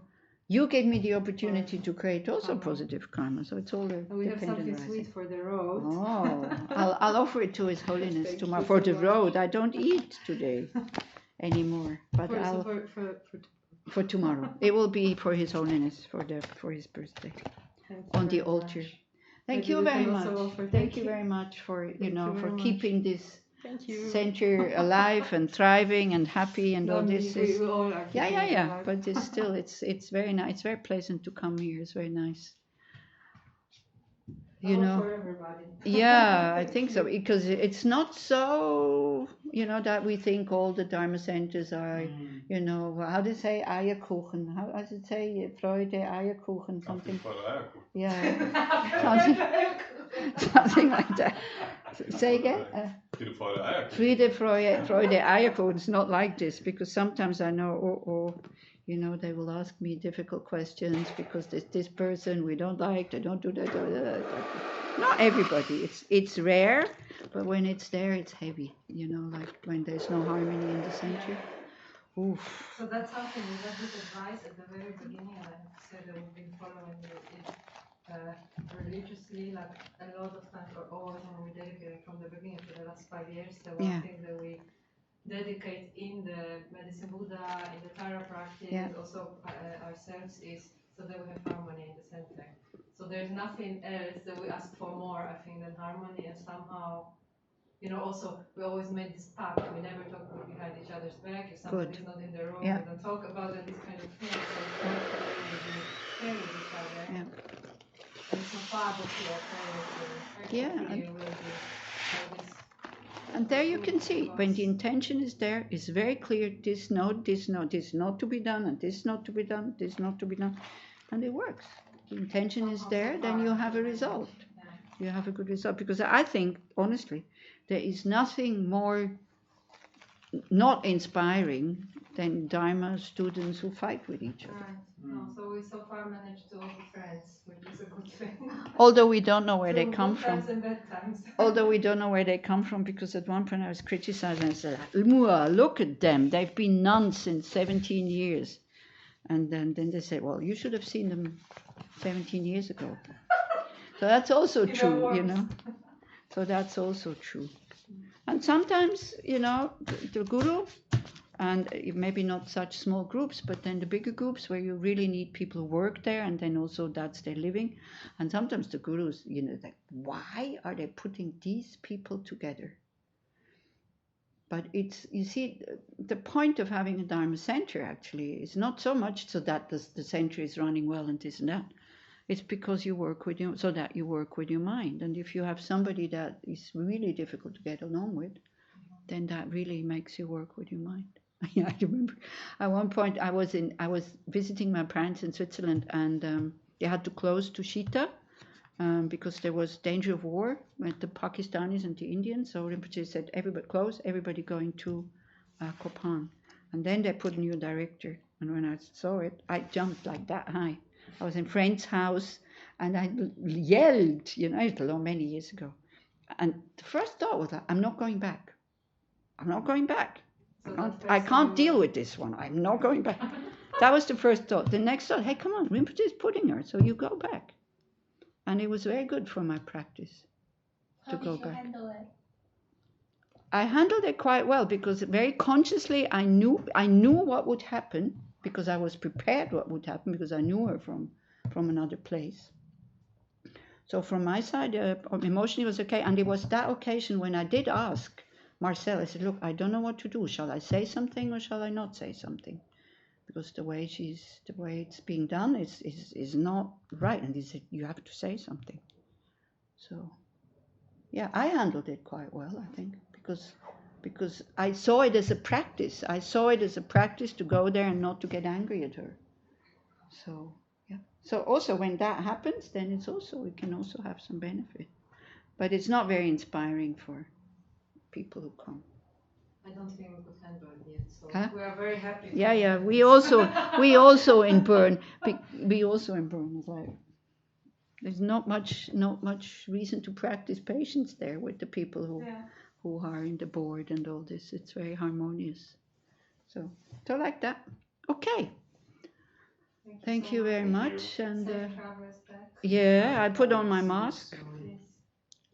you gave me the opportunity to create also positive karma. So it's all we have something sweet for the road. Oh, I'll offer it to His Holiness tomorrow for the road. I don't eat today anymore, but for tomorrow. It will be for His Holiness for his birthday on the altar. Thank you very much. Thank you very much for for keeping this center alive and thriving and happy and all this. Yeah. But it's still it's very nice. It's very pleasant to come here. It's very nice. You know. For everybody. Yeah, I think so, because it's not so, that we think all the Dharma centers are, how do you say, Eierkuchen? How does it say, Freude, Eierkuchen, something? Yeah, something like that. Say again? Friede, Freude, Eierkuchen. It's not like this, because sometimes I know, they will ask me difficult questions because this person we don't like, they don't do that. Not everybody. It's rare, but when it's there, it's heavy. Like when there's no harmony in the center. Oof. So that's something we got this advice at the very beginning, and I have to say that we've been following it religiously, like a lot of times, or always when we dedicated from the beginning for the last 5 years. The one thing that we dedicate in the Medicine Buddha, in the Tara practice, also ourselves, is so that we have harmony in the center. So there's nothing else that we ask for more, I think, than harmony, and somehow, also we always made this pact. We never talk behind each other's back. If somebody's not in the room, we don't talk about it, this kind of thing. So we don't really care with each other. Yeah. And so far, but we are praying. And there you can see, when the intention is there, it's very clear, this not to be done, and this not to be done, this not to be done, and it works. The intention is there, then you have a result. You have a good result, because I think, honestly, there is nothing more not inspiring than Dharma students who fight with each other. Right. No, so we so far managed to all be friends, which is a good thing. Although we don't know where they come from. Good times and bad times. Although we don't know where they come from, because at one point I was criticized and I said, look at them, they've been nuns since 17 years. And then they said, well, you should have seen them 17 years ago. So that's also true, So that's also true. And sometimes, the guru, and maybe not such small groups, but then the bigger groups where you really need people who work there, and then also that's their living. And sometimes the gurus, like, why are they putting these people together? But you see, the point of having a Dharma center actually is not so much so that the center is running well and this and that. It's because you work with so that you work with your mind. And if you have somebody that is really difficult to get along with, then that really makes you work with your mind. I remember at one point I was visiting my parents in Switzerland, and they had to close Tushita because there was danger of war with the Pakistanis and the Indians. So Rinpoche said, everybody close, everybody going to Kopan. And then they put a new director. And when I saw it, I jumped like that high. I was in a friend's house and I yelled, it was many years ago. And the first thought was, I'm not going back. I'm not going back. I can't deal with this one. I'm not going back. That was the first thought. The next thought, hey, come on, Rinpoche is putting her, so you go back. And it was very good for my practice to go back. How did you handle it? I handled it quite well because very consciously I knew what would happen because I was prepared what would happen because I knew her from another place. So from my side, emotionally was okay. And it was that occasion when I did ask Marcel, I said, look, I don't know what to do. Shall I say something or shall I not say something? Because the way it's being done is not right. And he said, you have to say something. So, yeah, I handled it quite well, I think, because I saw it as a practice. I saw it as a practice to go there and not to get angry at her. So, yeah. So also when that happens, then it can also have some benefit. But it's not very inspiring for people who come. I don't think we could handle it yet, so Huh? we are very happy. Yeah. We also in Bern is like there's not much reason to practice patience there with the people who are in the board and all this. It's very harmonious. So like that. Okay. Thank you very much. And I put on my mask.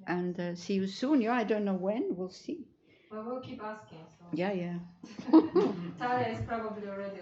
And see you soon. Yeah, I don't know when. We'll see. Well, we'll keep asking. So. Yeah. Talia is probably already